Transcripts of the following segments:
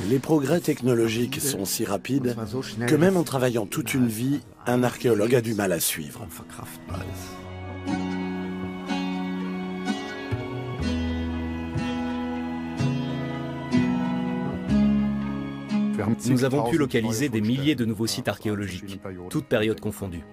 Les progrès technologiques sont si rapides que même en travaillant toute une vie, un archéologue a du mal à suivre. Nous avons pu localiser des milliers de nouveaux sites archéologiques, toutes périodes confondues.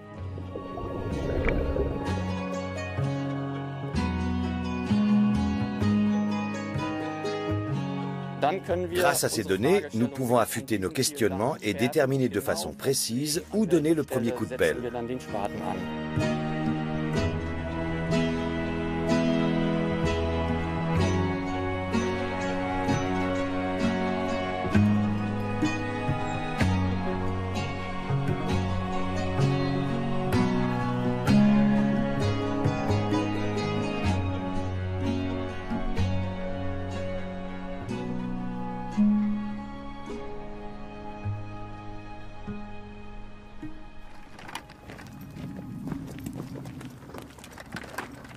Grâce à ces données, nous pouvons affûter nos questionnements et déterminer de façon précise où donner le premier coup de pelle.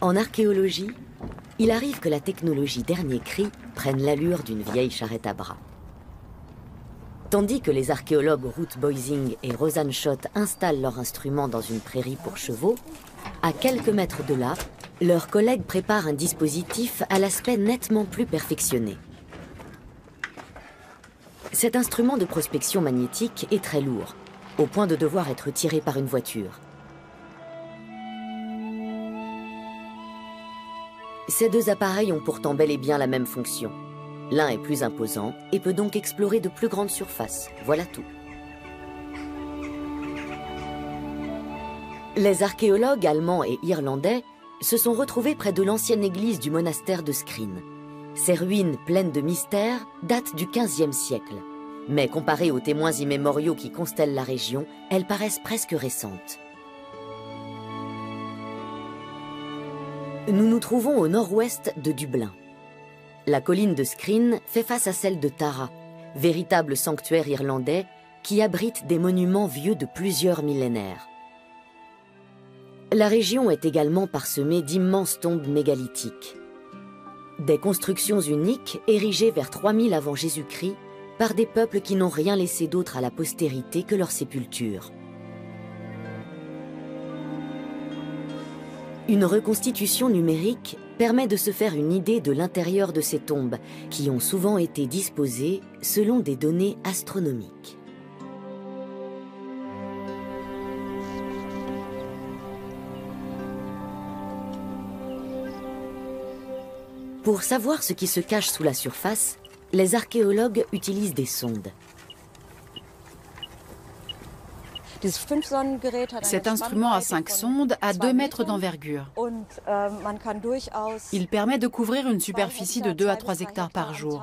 En archéologie, il arrive que la technologie dernier cri prenne l'allure d'une vieille charrette à bras. Tandis que les archéologues Ruth Boising et Rosanne Schott installent leurs instruments dans une prairie pour chevaux, à quelques mètres de là, leurs collègues préparent un dispositif à l'aspect nettement plus perfectionné. Cet instrument de prospection magnétique est très lourd, au point de devoir être tiré par une voiture. Ces deux appareils ont pourtant bel et bien la même fonction. L'un est plus imposant et peut donc explorer de plus grandes surfaces. Voilà tout. Les archéologues allemands et irlandais se sont retrouvés près de l'ancienne église du monastère de Skrin. Ces ruines pleines de mystères datent du XVe siècle. Mais comparées aux témoins immémoriaux qui constellent la région, elles paraissent presque récentes. Nous nous trouvons au nord-ouest de Dublin. La colline de Skrin fait face à celle de Tara, véritable sanctuaire irlandais qui abrite des monuments vieux de plusieurs millénaires. La région est également parsemée d'immenses tombes mégalithiques. Des constructions uniques érigées vers 3000 avant Jésus-Christ par des peuples qui n'ont rien laissé d'autre à la postérité que leur sépulture. Une reconstitution numérique permet de se faire une idée de l'intérieur de ces tombes, qui ont souvent été disposées selon des données astronomiques. Pour savoir ce qui se cache sous la surface, les archéologues utilisent des sondes. Cet instrument à 5 sondes a 2 mètres d'envergure. Il permet de couvrir une superficie de 2 à 3 hectares par jour.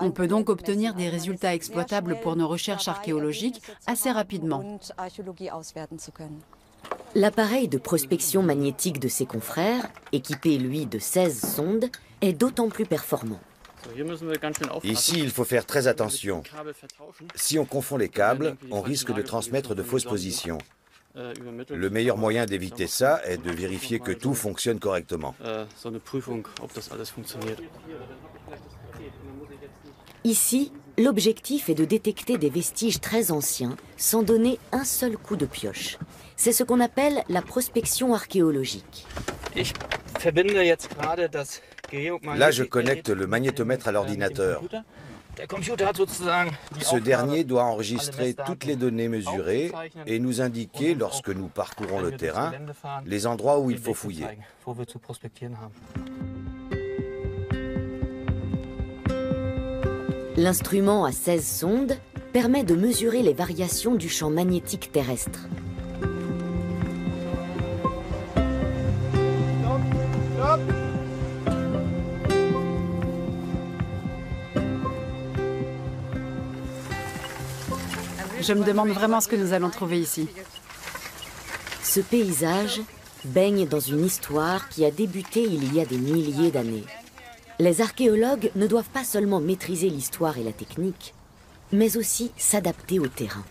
On peut donc obtenir des résultats exploitables pour nos recherches archéologiques assez rapidement. L'appareil de prospection magnétique de ses confrères, équipé lui de 16 sondes, est d'autant plus performant. Ici, il faut faire très attention. Si on confond les câbles, on risque de transmettre de fausses positions. Le meilleur moyen d'éviter ça est de vérifier que tout fonctionne correctement. Ici, l'objectif est de détecter des vestiges très anciens sans donner un seul coup de pioche. C'est ce qu'on appelle la prospection archéologique. Là, je connecte le magnétomètre à l'ordinateur. Ce dernier doit enregistrer toutes les données mesurées et nous indiquer, lorsque nous parcourons le terrain, les endroits où il faut fouiller. L'instrument à 16 sondes permet de mesurer les variations du champ magnétique terrestre. Je me demande vraiment ce que nous allons trouver ici. Ce paysage baigne dans une histoire qui a débuté il y a des milliers d'années. Les archéologues ne doivent pas seulement maîtriser l'histoire et la technique, mais aussi s'adapter au terrain.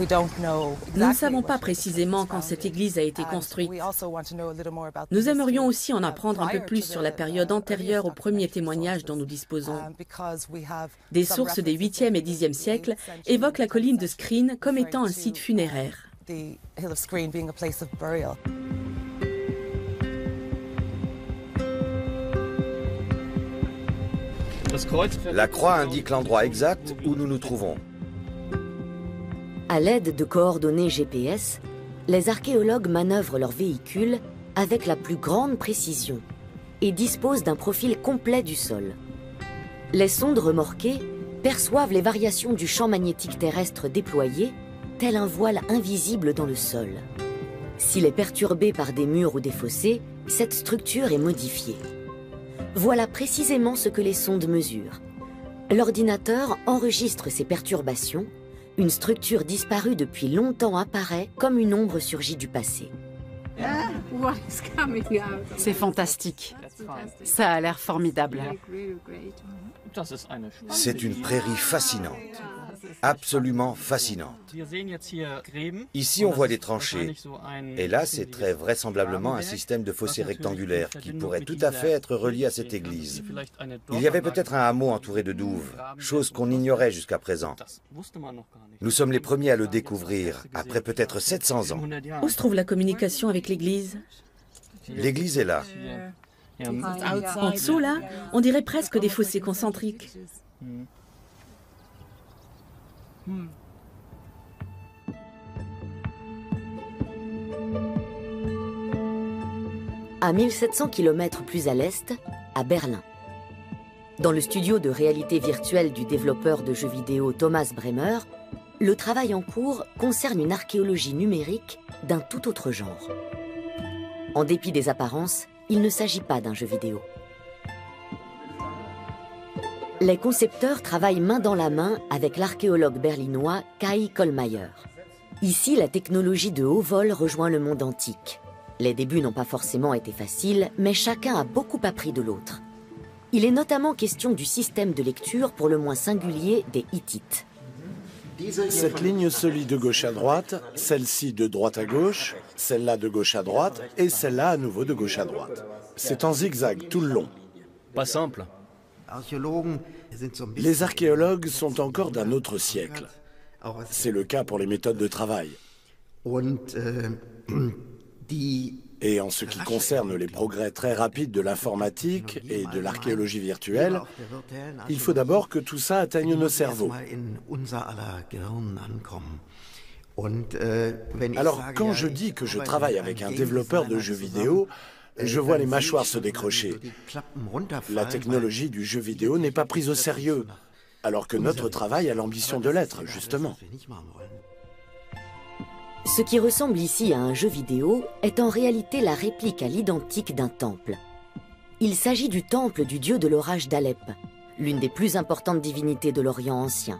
Nous ne savons pas précisément quand cette église a été construite. Nous aimerions aussi en apprendre un peu plus sur la période antérieure au premier témoignage dont nous disposons. Des sources des 8e et 10e siècles évoquent la colline de Skryne comme étant un site funéraire. La croix indique l'endroit exact où nous nous trouvons. À l'aide de coordonnées GPS, les archéologues manœuvrent leurs véhicules avec la plus grande précision et disposent d'un profil complet du sol. Les sondes remorquées perçoivent les variations du champ magnétique terrestre déployé, tel un voile invisible dans le sol. S'il est perturbé par des murs ou des fossés, cette structure est modifiée. Voilà précisément ce que les sondes mesurent. L'ordinateur enregistre ces perturbations. Une structure disparue depuis longtemps apparaît comme une ombre surgie du passé. C'est fantastique. Ça a l'air formidable. C'est une prairie fascinante. Absolument fascinante. Ici, on voit des tranchées. Et là, c'est très vraisemblablement un système de fossés rectangulaires qui pourrait tout à fait être relié à cette église. Il y avait peut-être un hameau entouré de douves, chose qu'on ignorait jusqu'à présent. Nous sommes les premiers à le découvrir, après peut-être 700 ans. Où se trouve la communication avec l'église? L'église est là. En dessous, là, on dirait presque des fossés concentriques. À 1700 km plus à l'est, à Berlin. Dans le studio de réalité virtuelle du développeur de jeux vidéo Thomas Bremer, le travail en cours concerne une archéologie numérique d'un tout autre genre. En dépit des apparences, il ne s'agit pas d'un jeu vidéo. Les concepteurs travaillent main dans la main avec l'archéologue berlinois Kai Kollmeier. Ici, la technologie de haut vol rejoint le monde antique. Les débuts n'ont pas forcément été faciles, mais chacun a beaucoup appris de l'autre. Il est notamment question du système de lecture pour le moins singulier des Hittites. Cette ligne se lit de gauche à droite, celle-ci de droite à gauche, celle-là de gauche à droite et celle-là à nouveau de gauche à droite. C'est en zigzag tout le long. Pas simple. Les archéologues sont encore d'un autre siècle. C'est le cas pour les méthodes de travail. Et en ce qui concerne les progrès très rapides de l'informatique et de l'archéologie virtuelle, il faut d'abord que tout ça atteigne nos cerveaux. Alors, quand je dis que je travaille avec un développeur de jeux vidéo, je vois les mâchoires se décrocher. La technologie du jeu vidéo n'est pas prise au sérieux, alors que notre travail a l'ambition de l'être, justement. Ce qui ressemble ici à un jeu vidéo est en réalité la réplique à l'identique d'un temple. Il s'agit du temple du dieu de l'orage d'Alep, l'une des plus importantes divinités de l'Orient ancien.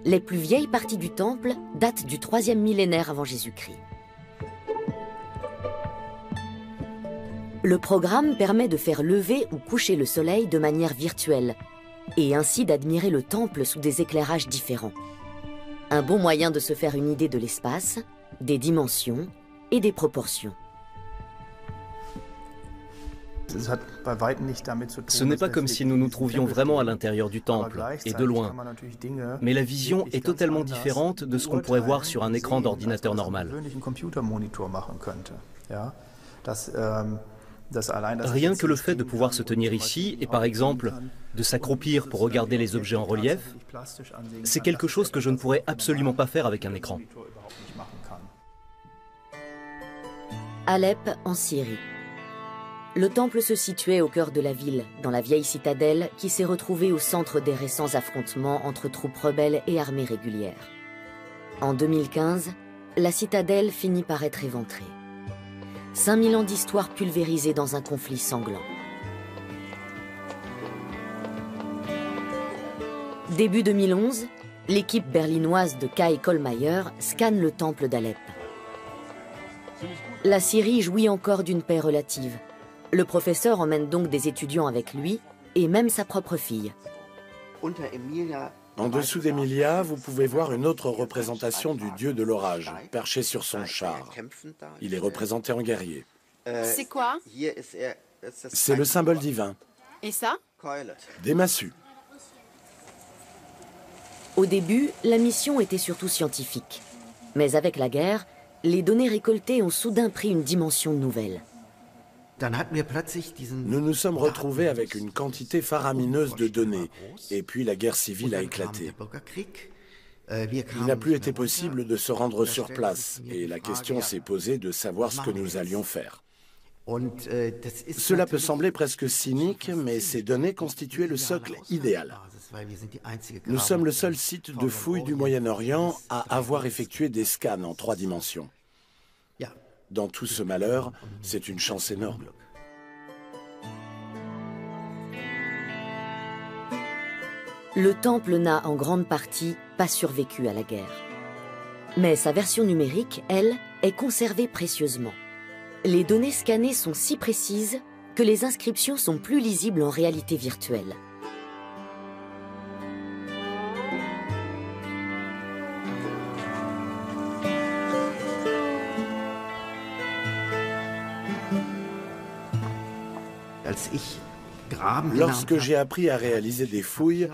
Les plus vieilles parties du temple datent du 3e millénaire avant Jésus-Christ. Le programme permet de faire lever ou coucher le soleil de manière virtuelle et ainsi d'admirer le temple sous des éclairages différents. Un bon moyen de se faire une idée de l'espace, des dimensions et des proportions. Ce n'est pas comme si nous nous trouvions vraiment à l'intérieur du temple, et de loin. Mais la vision est totalement différente de ce qu'on pourrait voir sur un écran d'ordinateur normal. Rien que le fait de pouvoir se tenir ici et par exemple de s'accroupir pour regarder les objets en relief, c'est quelque chose que je ne pourrais absolument pas faire avec un écran. Alep, en Syrie. Le temple se situait au cœur de la ville, dans la vieille citadelle qui s'est retrouvée au centre des récents affrontements entre troupes rebelles et armées régulières. En 2015, la citadelle finit par être éventrée. 5000 ans d'histoire pulvérisée dans un conflit sanglant. Début 2011, l'équipe berlinoise de Kai Kollmeier scanne le temple d'Alep. La Syrie jouit encore d'une paix relative. Le professeur emmène donc des étudiants avec lui, et même sa propre fille. En dessous d'Emilia, vous pouvez voir une autre représentation du dieu de l'orage, perché sur son char. Il est représenté en guerrier. C'est quoi? C'est le symbole divin. Et ça? Des massues. Au début, la mission était surtout scientifique. Mais avec la guerre, les données récoltées ont soudain pris une dimension nouvelle. Nous nous sommes retrouvés avec une quantité faramineuse de données, et puis la guerre civile a éclaté. Il n'a plus été possible de se rendre sur place, et la question s'est posée de savoir ce que nous allions faire. Cela peut sembler presque cynique, mais ces données constituaient le socle idéal. Nous sommes le seul site de fouilles du Moyen-Orient à avoir effectué des scans en 3 dimensions. Dans tout ce malheur, c'est une chance énorme. Le temple n'a en grande partie pas survécu à la guerre. Mais sa version numérique, elle, est conservée précieusement. Les données scannées sont si précises que les inscriptions sont plus lisibles en réalité virtuelle. Lorsque j'ai appris à réaliser des fouilles,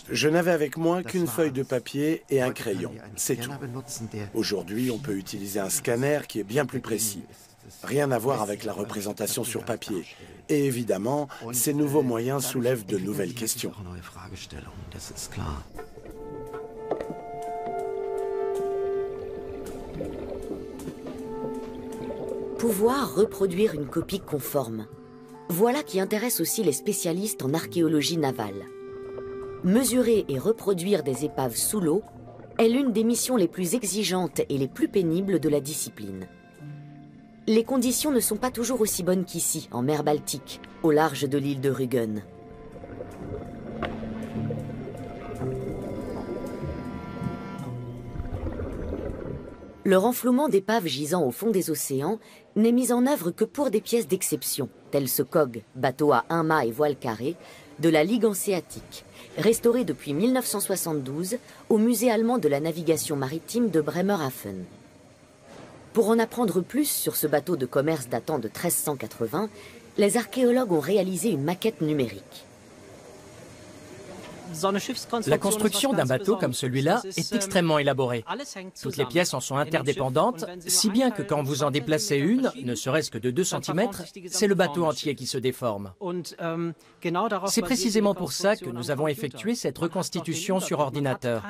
je n'avais avec moi qu'une feuille de papier et un crayon, c'est tout. Aujourd'hui, on peut utiliser un scanner qui est bien plus précis. Rien à voir avec la représentation sur papier. Et évidemment, ces nouveaux moyens soulèvent de nouvelles questions. Pouvoir reproduire une copie conforme. Voilà qui intéresse aussi les spécialistes en archéologie navale. Mesurer et reproduire des épaves sous l'eau est l'une des missions les plus exigeantes et les plus pénibles de la discipline. Les conditions ne sont pas toujours aussi bonnes qu'ici, en mer Baltique, au large de l'île de Rügen. Le renflouement d'épaves gisant au fond des océans n'est mis en œuvre que pour des pièces d'exception, telles ce COG, bateau à 1 mât et voile carrée, de la Ligue hanséatique, restauré depuis 1972 au musée allemand de la navigation maritime de Bremerhaven. Pour en apprendre plus sur ce bateau de commerce datant de 1380, les archéologues ont réalisé une maquette numérique. La construction d'un bateau comme celui-là est extrêmement élaborée. Toutes les pièces en sont interdépendantes, si bien que quand vous en déplacez une, ne serait-ce que de 2 cm, c'est le bateau entier qui se déforme. C'est précisément pour ça que nous avons effectué cette reconstitution sur ordinateur.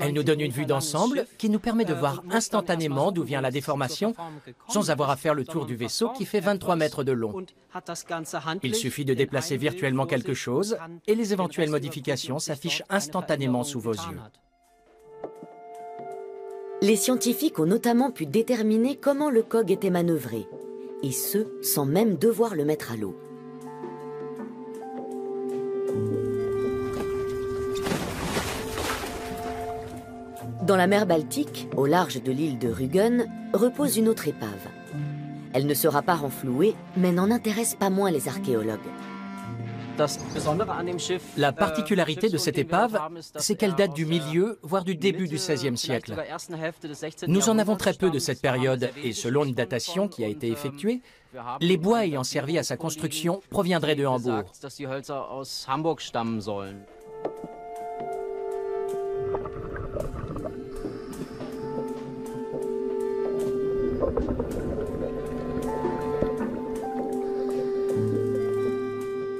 Elle nous donne une vue d'ensemble qui nous permet de voir instantanément d'où vient la déformation, sans avoir à faire le tour du vaisseau qui fait 23 mètres de long. Il suffit de déplacer virtuellement quelque chose et les éventuelles modifications s'affichent instantanément sous vos yeux. Les scientifiques ont notamment pu déterminer comment le COG était manœuvré, et ce, sans même devoir le mettre à l'eau. Dans la mer Baltique, au large de l'île de Rügen, repose une autre épave. Elle ne sera pas renflouée, mais n'en intéresse pas moins les archéologues. La particularité de cette épave, c'est qu'elle date du milieu, voire du début du XVIe siècle. Nous en avons très peu de cette période, et selon une datation qui a été effectuée, les bois ayant servi à sa construction proviendraient de Hambourg.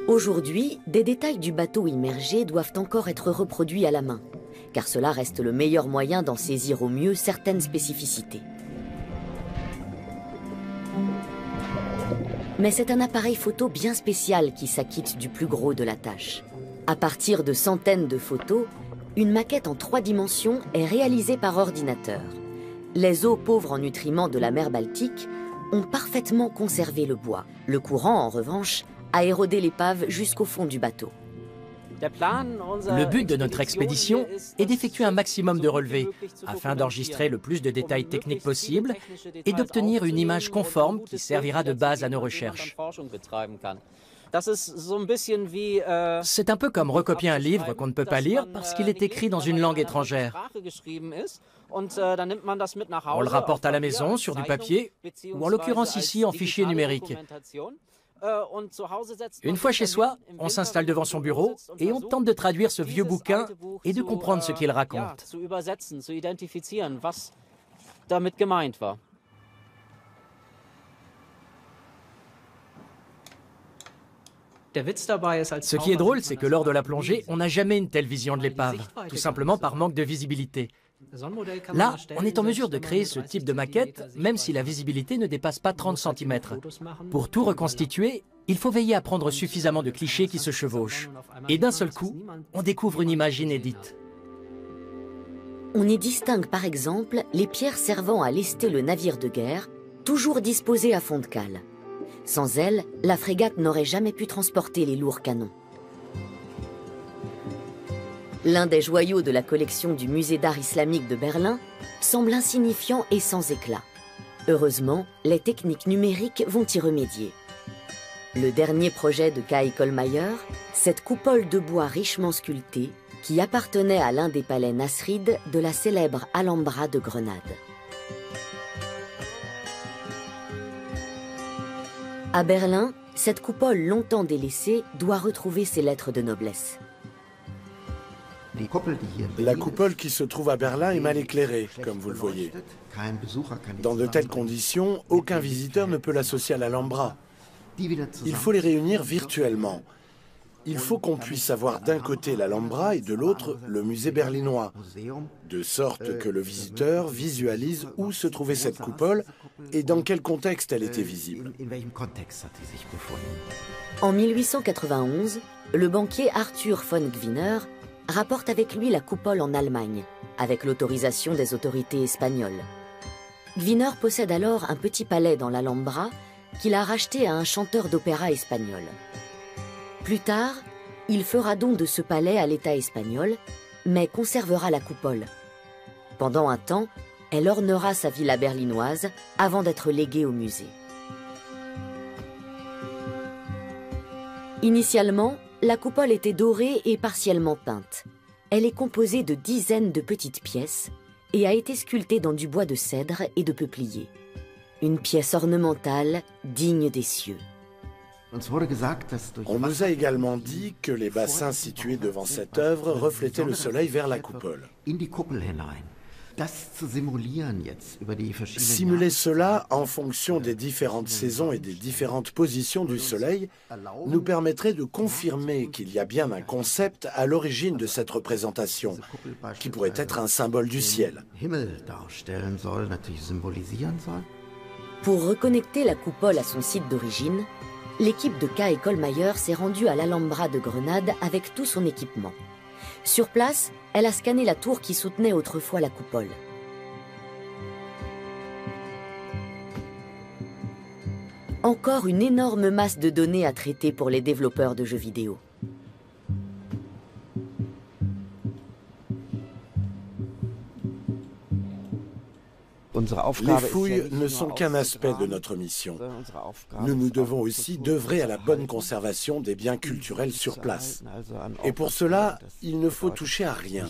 Aujourd'hui, des détails du bateau immergé doivent encore être reproduits à la main, car cela reste le meilleur moyen d'en saisir au mieux certaines spécificités. Mais c'est un appareil photo bien spécial qui s'acquitte du plus gros de la tâche. À partir de centaines de photos, une maquette en 3 dimensions est réalisée par ordinateur. Les eaux pauvres en nutriments de la mer Baltique ont parfaitement conservé le bois. Le courant, en revanche, a érodé l'épave jusqu'au fond du bateau. Le but de notre expédition est d'effectuer un maximum de relevés afin d'enregistrer le plus de détails techniques possible et d'obtenir une image conforme qui servira de base à nos recherches. C'est un peu comme recopier un livre qu'on ne peut pas lire parce qu'il est écrit dans une langue étrangère. On le rapporte à la maison sur du papier, ou en l'occurrence ici en fichier numérique. Une fois chez soi, on s'installe devant son bureau et on tente de traduire ce vieux bouquin et de comprendre ce qu'il raconte. Ce qui est drôle, c'est que lors de la plongée, on n'a jamais une telle vision de l'épave, tout simplement par manque de visibilité. Là, on est en mesure de créer ce type de maquette, même si la visibilité ne dépasse pas 30 cm. Pour tout reconstituer, il faut veiller à prendre suffisamment de clichés qui se chevauchent. Et d'un seul coup, on découvre une image inédite. On y distingue par exemple les pierres servant à lester le navire de guerre, toujours disposées à fond de cale. Sans elles, la frégate n'aurait jamais pu transporter les lourds canons. L'un des joyaux de la collection du Musée d'art islamique de Berlin semble insignifiant et sans éclat. Heureusement, les techniques numériques vont y remédier. Le dernier projet de Kai Kollmeyer, cette coupole de bois richement sculptée qui appartenait à l'un des palais nasrides de la célèbre Alhambra de Grenade. À Berlin, cette coupole longtemps délaissée doit retrouver ses lettres de noblesse. La coupole qui se trouve à Berlin est mal éclairée, comme vous le voyez. Dans de telles conditions, aucun visiteur ne peut l'associer à l'Alhambra. Il faut les réunir virtuellement. Il faut qu'on puisse avoir d'un côté l'Alhambra et de l'autre le musée berlinois, de sorte que le visiteur visualise où se trouvait cette coupole et dans quel contexte elle était visible. En 1891, le banquier Arthur von Gwinner rapporte avec lui la coupole en Allemagne, avec l'autorisation des autorités espagnoles. Gwinner possède alors un petit palais dans l'Alhambra qu'il a racheté à un chanteur d'opéra espagnol. Plus tard, il fera don de ce palais à l'État espagnol, mais conservera la coupole. Pendant un temps, elle ornera sa villa berlinoise avant d'être léguée au musée. Initialement, la coupole était dorée et partiellement peinte. Elle est composée de dizaines de petites pièces et a été sculptée dans du bois de cèdre et de peuplier. Une pièce ornementale digne des cieux. On nous a également dit que les bassins situés devant cette œuvre reflétaient le soleil vers la coupole. Simuler cela en fonction des différentes saisons et des différentes positions du soleil nous permettrait de confirmer qu'il y a bien un concept à l'origine de cette représentation, qui pourrait être un symbole du ciel. Pour reconnecter la coupole à son site d'origine, l'équipe de Kai Kollmeyer s'est rendue à l'Alhambra de Grenade avec tout son équipement. Sur place, elle a scanné la tour qui soutenait autrefois la coupole. Encore une énorme masse de données à traiter pour les développeurs de jeux vidéo. Les fouilles ne sont qu'un aspect de notre mission. Nous nous devons aussi d'œuvrer à la bonne conservation des biens culturels sur place. Et pour cela, il ne faut toucher à rien.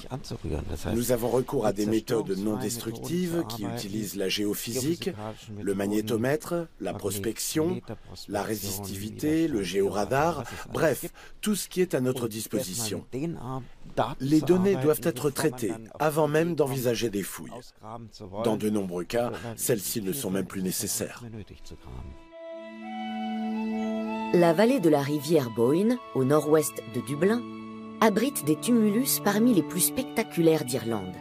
Nous avons recours à des méthodes non destructives qui utilisent la géophysique, le magnétomètre, la prospection, la résistivité, le géoradar, bref, tout ce qui est à notre disposition. Les données doivent être traitées avant même d'envisager des fouilles. Dans de nombreux cas, celles-ci ne sont même plus nécessaires. La vallée de la rivière Boyne, au nord-ouest de Dublin, abrite des tumulus parmi les plus spectaculaires d'Irlande.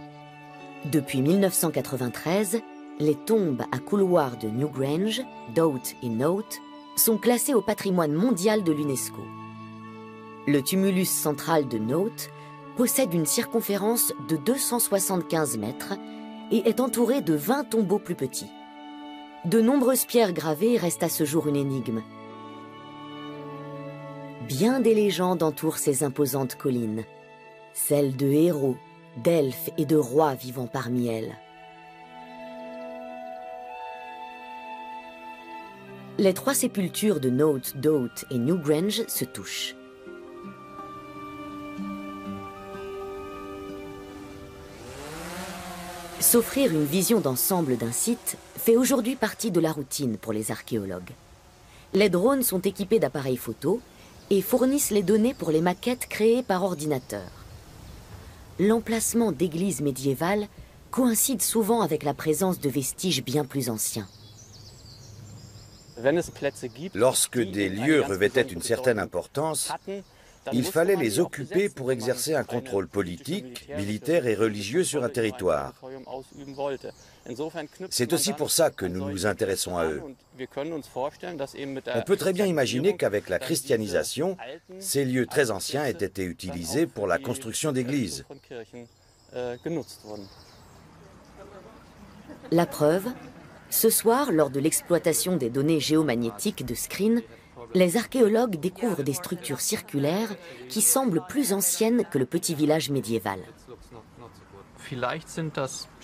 Depuis 1993, les tombes à couloirs de Newgrange, Doubt et Note sont classées au patrimoine mondial de l'UNESCO. Le tumulus central de Note possède une circonférence de 275 mètres et est entouré de 20 tombeaux plus petits. De nombreuses pierres gravées restent à ce jour une énigme. Bien des légendes entourent ces imposantes collines, celles de héros, d'elfes et de rois vivant parmi elles. Les trois sépultures de Note, Doubt et Newgrange se touchent. S'offrir une vision d'ensemble d'un site fait aujourd'hui partie de la routine pour les archéologues. Les drones sont équipés d'appareils photo et fournissent les données pour les maquettes créées par ordinateur. L'emplacement d'églises médiévales coïncide souvent avec la présence de vestiges bien plus anciens. Lorsque des lieux revêtaient une certaine importance, il fallait les occuper pour exercer un contrôle politique, militaire et religieux sur un territoire. C'est aussi pour ça que nous nous intéressons à eux. On peut très bien imaginer qu'avec la christianisation, ces lieux très anciens aient été utilisés pour la construction d'églises. La preuve, ce soir, lors de l'exploitation des données géomagnétiques de Skryne, les archéologues découvrent des structures circulaires qui semblent plus anciennes que le petit village médiéval.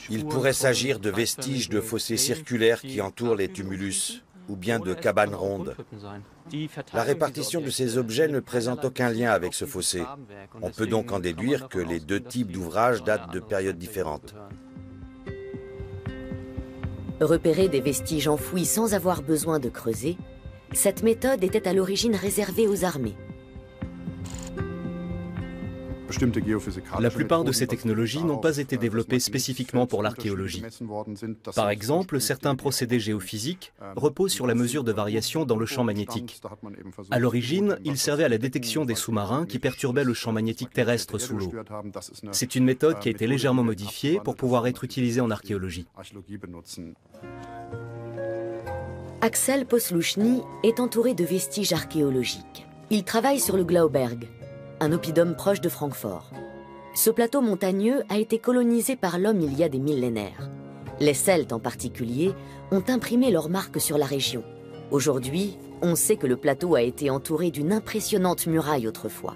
Il pourrait s'agir de vestiges de fossés circulaires qui entourent les tumulus, ou bien de cabanes rondes. La répartition de ces objets ne présente aucun lien avec ce fossé. On peut donc en déduire que les deux types d'ouvrages datent de périodes différentes. Repérer des vestiges enfouis sans avoir besoin de creuser, cette méthode était à l'origine réservée aux armées. La plupart de ces technologies n'ont pas été développées spécifiquement pour l'archéologie. Par exemple, certains procédés géophysiques reposent sur la mesure de variation dans le champ magnétique. À l'origine, ils servaient à la détection des sous-marins qui perturbaient le champ magnétique terrestre sous l'eau. C'est une méthode qui a été légèrement modifiée pour pouvoir être utilisée en archéologie. Axel Posluszny est entouré de vestiges archéologiques. Il travaille sur le Glauberg, un oppidum proche de Francfort. Ce plateau montagneux a été colonisé par l'homme il y a des millénaires. Les Celtes en particulier ont imprimé leur marque sur la région. Aujourd'hui, on sait que le plateau a été entouré d'une impressionnante muraille autrefois.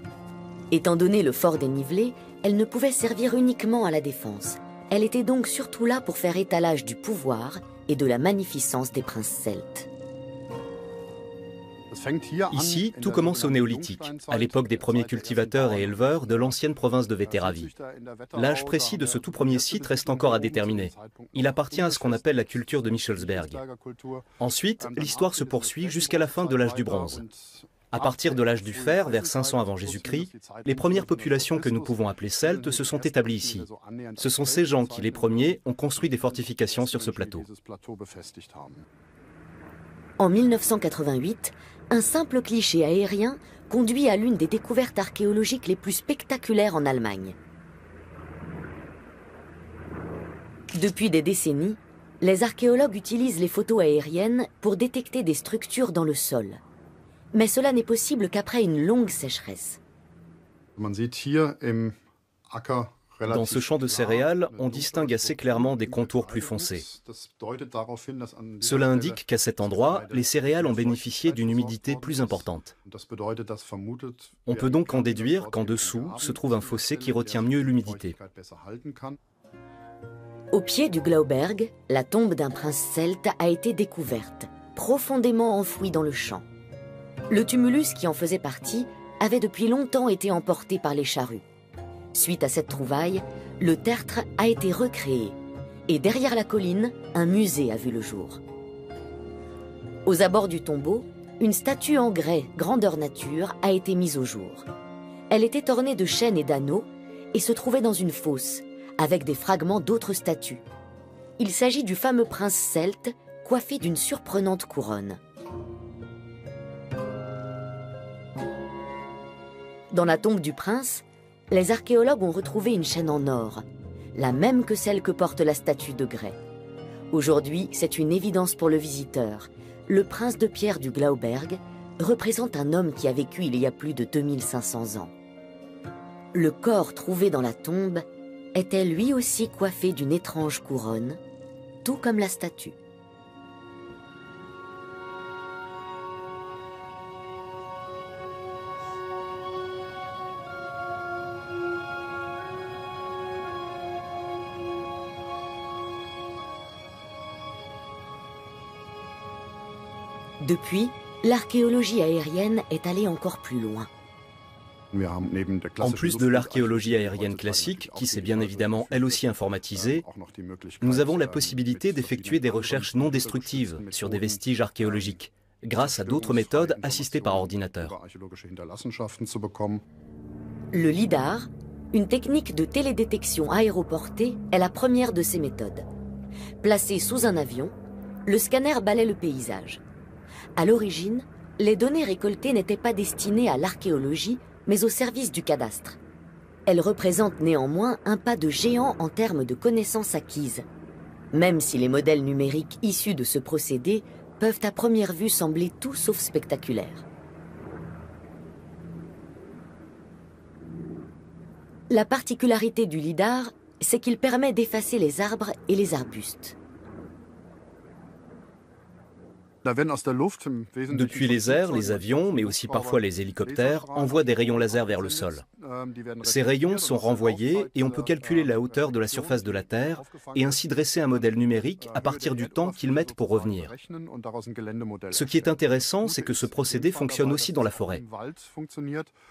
Étant donné le fort dénivelé, elle ne pouvait servir uniquement à la défense. Elle était donc surtout là pour faire étalage du pouvoir et de la magnificence des princes celtes. Ici, tout commence au néolithique, à l'époque des premiers cultivateurs et éleveurs de l'ancienne province de Vettéravie. L'âge précis de ce tout premier site reste encore à déterminer. Il appartient à ce qu'on appelle la culture de Michelsberg. Ensuite, l'histoire se poursuit jusqu'à la fin de l'âge du bronze. À partir de l'âge du fer, vers 500 avant Jésus-Christ, les premières populations que nous pouvons appeler celtes se sont établies ici. Ce sont ces gens qui, les premiers, ont construit des fortifications sur ce plateau. En 1988, un simple cliché aérien conduit à l'une des découvertes archéologiques les plus spectaculaires en Allemagne. Depuis des décennies, les archéologues utilisent les photos aériennes pour détecter des structures dans le sol. Mais cela n'est possible qu'après une longue sécheresse. Dans ce champ de céréales, on distingue assez clairement des contours plus foncés. Cela indique qu'à cet endroit, les céréales ont bénéficié d'une humidité plus importante. On peut donc en déduire qu'en dessous se trouve un fossé qui retient mieux l'humidité. Au pied du Glauberg, la tombe d'un prince celte a été découverte, profondément enfouie dans le champ. Le tumulus qui en faisait partie avait depuis longtemps été emporté par les charrues. Suite à cette trouvaille, le tertre a été recréé et derrière la colline, un musée a vu le jour. Aux abords du tombeau, une statue en grès grandeur nature a été mise au jour. Elle était ornée de chaînes et d'anneaux et se trouvait dans une fosse avec des fragments d'autres statues. Il s'agit du fameux prince celte coiffé d'une surprenante couronne. Dans la tombe du prince, les archéologues ont retrouvé une chaîne en or, la même que celle que porte la statue de grès. Aujourd'hui, c'est une évidence pour le visiteur. Le prince de pierre du Glauberg représente un homme qui a vécu il y a plus de 2500 ans. Le corps trouvé dans la tombe était lui aussi coiffé d'une étrange couronne, tout comme la statue. Depuis, l'archéologie aérienne est allée encore plus loin. En plus de l'archéologie aérienne classique, qui s'est bien évidemment elle aussi informatisée, nous avons la possibilité d'effectuer des recherches non destructives sur des vestiges archéologiques, grâce à d'autres méthodes assistées par ordinateur. Le LIDAR, une technique de télédétection aéroportée, est la première de ces méthodes. Placé sous un avion, le scanner balaie le paysage. À l'origine, les données récoltées n'étaient pas destinées à l'archéologie, mais au service du cadastre. Elles représentent néanmoins un pas de géant en termes de connaissances acquises, même si les modèles numériques issus de ce procédé peuvent à première vue sembler tout sauf spectaculaires. La particularité du LIDAR, c'est qu'il permet d'effacer les arbres et les arbustes. Depuis les airs, les avions, mais aussi parfois les hélicoptères, envoient des rayons laser vers le sol. Ces rayons sont renvoyés et on peut calculer la hauteur de la surface de la Terre et ainsi dresser un modèle numérique à partir du temps qu'ils mettent pour revenir. Ce qui est intéressant, c'est que ce procédé fonctionne aussi dans la forêt.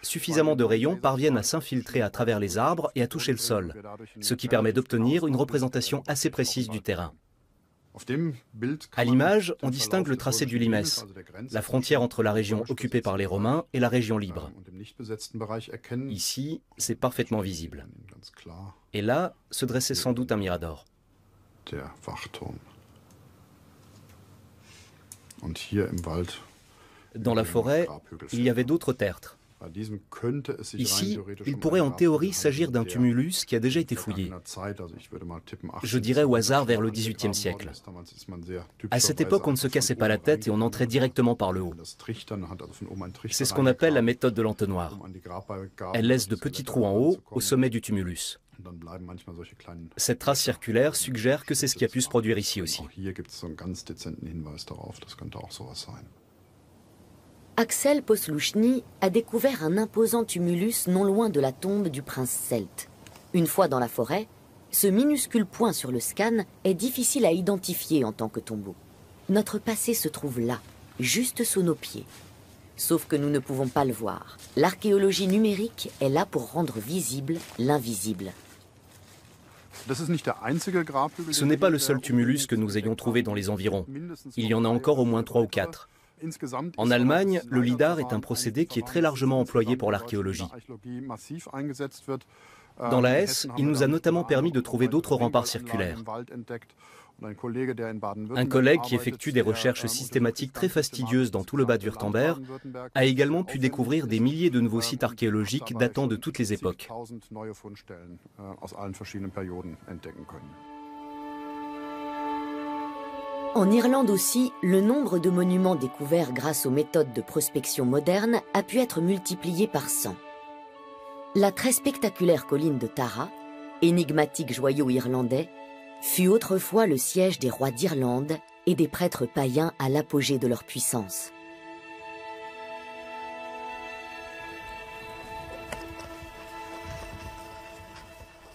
Suffisamment de rayons parviennent à s'infiltrer à travers les arbres et à toucher le sol, ce qui permet d'obtenir une représentation assez précise du terrain. À l'image, on distingue le tracé du Limes, la frontière entre la région occupée par les Romains et la région libre. Ici, c'est parfaitement visible. Et là, se dressait sans doute un mirador. Dans la forêt, il y avait d'autres tertres. Ici, il pourrait en théorie s'agir d'un tumulus qui a déjà été fouillé. Je dirais au hasard vers le XVIIIe siècle. À cette époque, on ne se cassait pas la tête et on entrait directement par le haut. C'est ce qu'on appelle la méthode de l'entonnoir. Elle laisse de petits trous en haut, au sommet du tumulus. Cette trace circulaire suggère que c'est ce qui a pu se produire ici aussi. Axel Posluszny a découvert un imposant tumulus non loin de la tombe du prince celte. Une fois dans la forêt, ce minuscule point sur le scan est difficile à identifier en tant que tombeau. Notre passé se trouve là, juste sous nos pieds. Sauf que nous ne pouvons pas le voir. L'archéologie numérique est là pour rendre visible l'invisible. Ce n'est pas le seul tumulus que nous ayons trouvé dans les environs. Il y en a encore au moins 3 ou 4. En Allemagne, le LIDAR est un procédé qui est très largement employé pour l'archéologie. Dans la Hesse, il nous a notamment permis de trouver d'autres remparts circulaires. Un collègue qui effectue des recherches systématiques très fastidieuses dans tout le Bade-Württemberg a également pu découvrir des milliers de nouveaux sites archéologiques datant de toutes les époques. En Irlande aussi, le nombre de monuments découverts grâce aux méthodes de prospection modernes a pu être multiplié par 100. La très spectaculaire colline de Tara, énigmatique joyau irlandais, fut autrefois le siège des rois d'Irlande et des prêtres païens à l'apogée de leur puissance.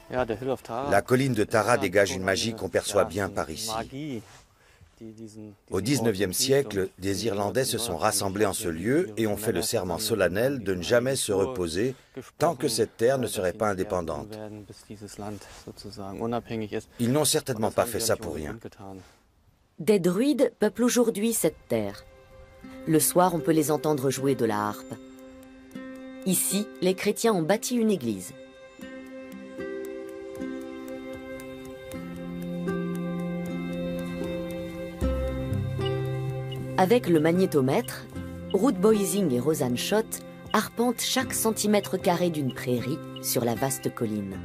La colline de Tara dégage une magie qu'on perçoit bien par ici. Au XIXe siècle, des Irlandais se sont rassemblés en ce lieu et ont fait le serment solennel de ne jamais se reposer tant que cette terre ne serait pas indépendante. Ils n'ont certainement pas fait ça pour rien. Des druides peuplent aujourd'hui cette terre. Le soir, on peut les entendre jouer de la harpe. Ici, les chrétiens ont bâti une église. Avec le magnétomètre, Ruth Boising et Rosanne Schott arpentent chaque centimètre carré d'une prairie sur la vaste colline.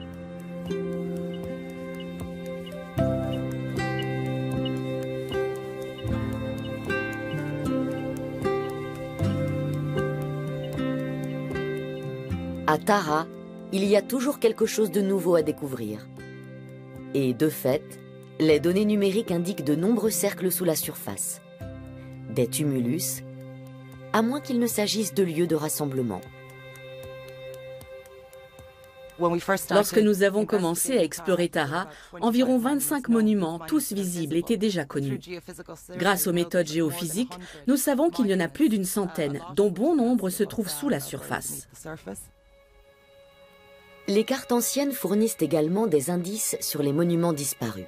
À Tara, il y a toujours quelque chose de nouveau à découvrir. Et de fait, les données numériques indiquent de nombreux cercles sous la surface. Des tumulus, à moins qu'il ne s'agisse de lieux de rassemblement. Lorsque nous avons commencé à explorer Tara, environ 25 monuments, tous visibles, étaient déjà connus. Grâce aux méthodes géophysiques, nous savons qu'il y en a plus d'une centaine, dont bon nombre se trouvent sous la surface. Les cartes anciennes fournissent également des indices sur les monuments disparus.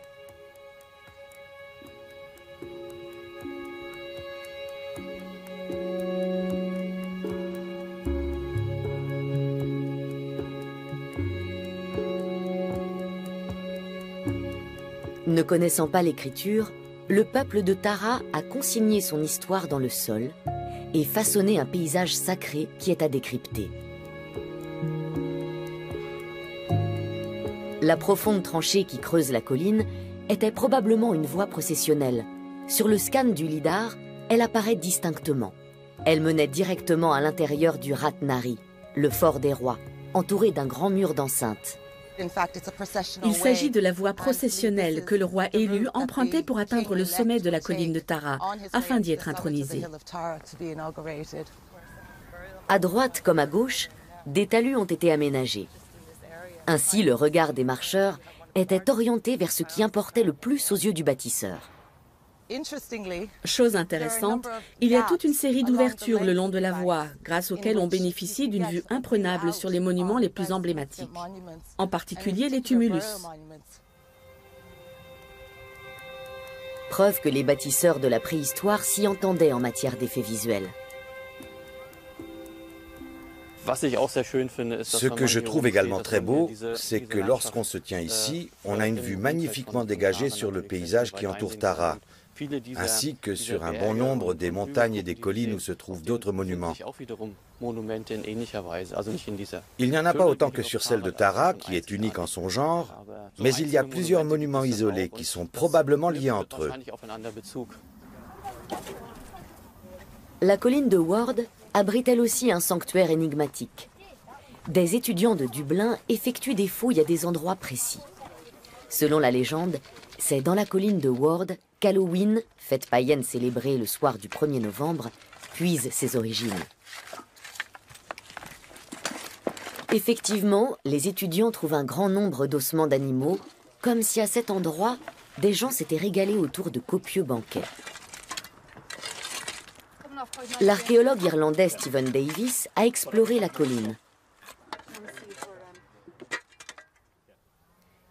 Ne connaissant pas l'écriture, le peuple de Tara a consigné son histoire dans le sol et façonné un paysage sacré qui est à décrypter. La profonde tranchée qui creuse la colline était probablement une voie processionnelle. Sur le scan du lidar, elle apparaît distinctement. Elle menait directement à l'intérieur du Rat Nari, le fort des rois, entouré d'un grand mur d'enceinte. Il s'agit de la voie processionnelle que le roi élu empruntait pour atteindre le sommet de la colline de Tara, afin d'y être intronisé. À droite comme à gauche, des talus ont été aménagés. Ainsi, le regard des marcheurs était orienté vers ce qui importait le plus aux yeux du bâtisseur. Chose intéressante, il y a toute une série d'ouvertures le long de la voie, grâce auxquelles on bénéficie d'une vue imprenable sur les monuments les plus emblématiques, en particulier les tumulus. Preuve que les bâtisseurs de la préhistoire s'y entendaient en matière d'effets visuels. Ce que je trouve également très beau, c'est que lorsqu'on se tient ici, on a une vue magnifiquement dégagée sur le paysage qui entoure Tara, ainsi que sur un bon nombre des montagnes et des collines où se trouvent d'autres monuments. Il n'y en a pas autant que sur celle de Tara, qui est unique en son genre, mais il y a plusieurs monuments isolés qui sont probablement liés entre eux. La colline de Ward abrite elle aussi un sanctuaire énigmatique. Des étudiants de Dublin effectuent des fouilles à des endroits précis. Selon la légende, c'est dans la colline de Ward qu'Halloween, fête païenne célébrée le soir du 1er novembre, puise ses origines. Effectivement, les étudiants trouvent un grand nombre d'ossements d'animaux, comme si à cet endroit, des gens s'étaient régalés autour de copieux banquets. L'archéologue irlandais Stephen Davis a exploré la colline.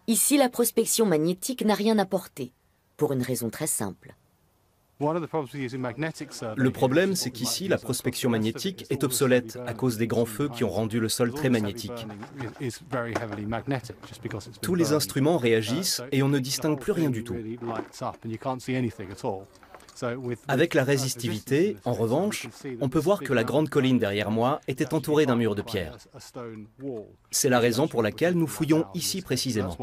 Ici, la prospection magnétique n'a rien apporté, pour une raison très simple. Le problème, c'est qu'ici, la prospection magnétique est obsolète à cause des grands feux qui ont rendu le sol très magnétique. Tous les instruments réagissent et on ne distingue plus rien du tout. Avec la résistivité, en revanche, on peut voir que la grande colline derrière moi était entourée d'un mur de pierre. C'est la raison pour laquelle nous fouillons ici précisément.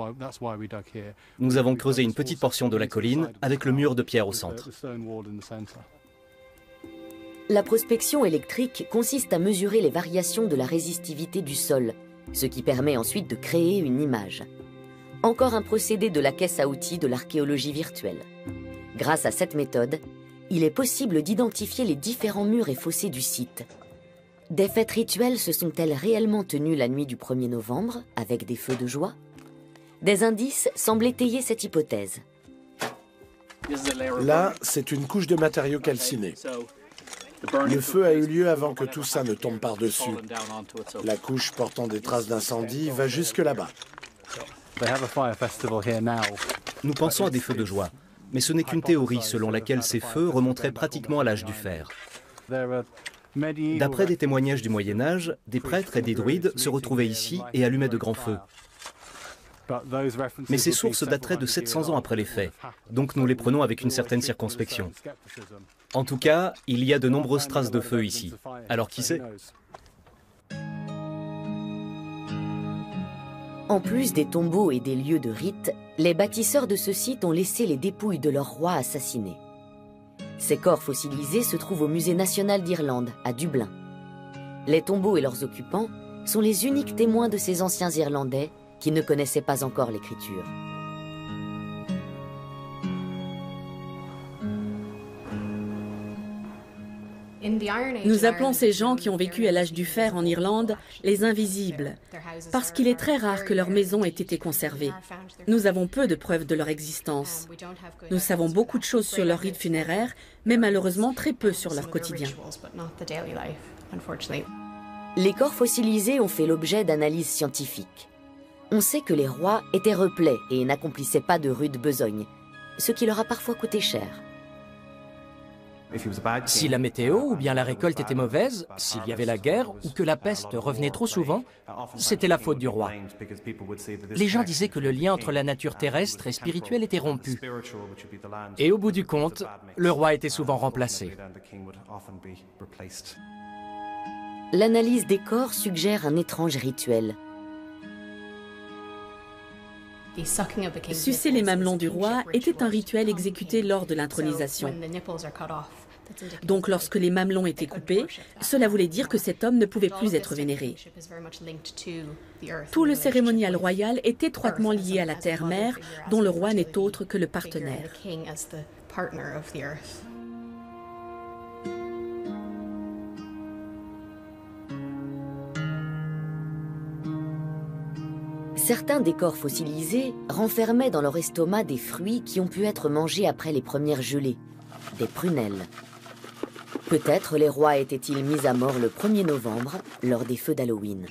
Nous avons creusé une petite portion de la colline avec le mur de pierre au centre. La prospection électrique consiste à mesurer les variations de la résistivité du sol, ce qui permet ensuite de créer une image. Encore un procédé de la caisse à outils de l'archéologie virtuelle. Grâce à cette méthode, il est possible d'identifier les différents murs et fossés du site. Des fêtes rituelles se sont-elles réellement tenues la nuit du 1er novembre, avec des feux de joie? Des indices semblent étayer cette hypothèse. Là, c'est une couche de matériaux calcinés. Le feu a eu lieu avant que tout ça ne tombe par-dessus. La couche portant des traces d'incendie va jusque là-bas. Nous pensons à des feux de joie. Mais ce n'est qu'une théorie selon laquelle ces feux remonteraient pratiquement à l'âge du fer. D'après des témoignages du Moyen-Âge, des prêtres et des druides se retrouvaient ici et allumaient de grands feux. Mais ces sources dateraient de 700 ans après les faits, donc nous les prenons avec une certaine circonspection. En tout cas, il y a de nombreuses traces de feu ici. Alors qui sait ? En plus des tombeaux et des lieux de rite, les bâtisseurs de ce site ont laissé les dépouilles de leurs rois assassinés. Ces corps fossilisés se trouvent au Musée national d'Irlande, à Dublin. Les tombeaux et leurs occupants sont les uniques témoins de ces anciens Irlandais qui ne connaissaient pas encore l'écriture. Nous appelons ces gens qui ont vécu à l'âge du fer en Irlande les invisibles, parce qu'il est très rare que leurs maisons aient été conservées. Nous avons peu de preuves de leur existence. Nous savons beaucoup de choses sur leur rite funéraire, mais malheureusement très peu sur leur quotidien. Les corps fossilisés ont fait l'objet d'analyses scientifiques. On sait que les rois étaient replets et n'accomplissaient pas de rude besogne, ce qui leur a parfois coûté cher. Si la météo ou bien la récolte était mauvaise, s'il y avait la guerre ou que la peste revenait trop souvent, c'était la faute du roi. Les gens disaient que le lien entre la nature terrestre et spirituelle était rompu. Et au bout du compte, le roi était souvent remplacé. L'analyse des corps suggère un étrange rituel. Sucer les mamelons du roi était un rituel exécuté lors de l'intronisation. Donc lorsque les mamelons étaient coupés, cela voulait dire que cet homme ne pouvait plus être vénéré. Tout le cérémonial royal est étroitement lié à la terre-mère, dont le roi n'est autre que le partenaire. Certains des corps fossilisés renfermaient dans leur estomac des fruits qui ont pu être mangés après les premières gelées, des prunelles. Peut-être les rois étaient-ils mis à mort le 1er novembre, lors des feux d'Halloween.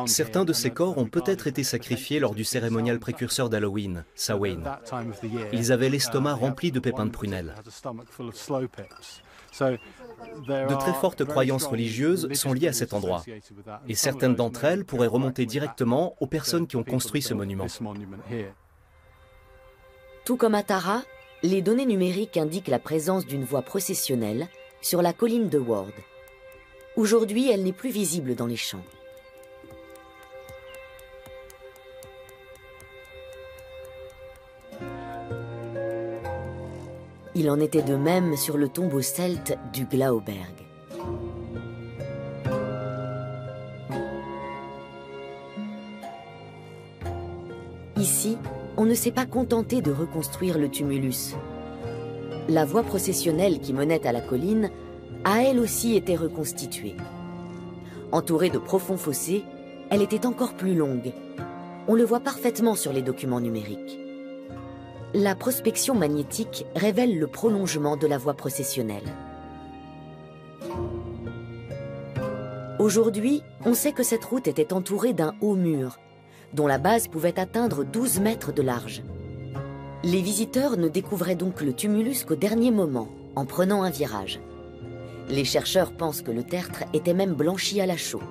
Certains de ces corps ont peut-être été sacrifiés lors du cérémonial précurseur d'Halloween, Samhain. Ils avaient l'estomac rempli de pépins de prunelle. De très fortes croyances religieuses sont liées à cet endroit, et certaines d'entre elles pourraient remonter directement aux personnes qui ont construit ce monument. Tout comme à Tara, les données numériques indiquent la présence d'une voie processionnelle sur la colline de Ward. Aujourd'hui, elle n'est plus visible dans les champs. Il en était de même sur le tombeau celte du Glauberg. Ici, on ne s'est pas contenté de reconstruire le tumulus. La voie processionnelle qui menait à la colline a elle aussi été reconstituée. Entourée de profonds fossés, elle était encore plus longue. On le voit parfaitement sur les documents numériques. La prospection magnétique révèle le prolongement de la voie processionnelle. Aujourd'hui, on sait que cette route était entourée d'un haut mur, dont la base pouvait atteindre 12 mètres de large. Les visiteurs ne découvraient donc le tumulus qu'au dernier moment, en prenant un virage. Les chercheurs pensent que le tertre était même blanchi à la chaux.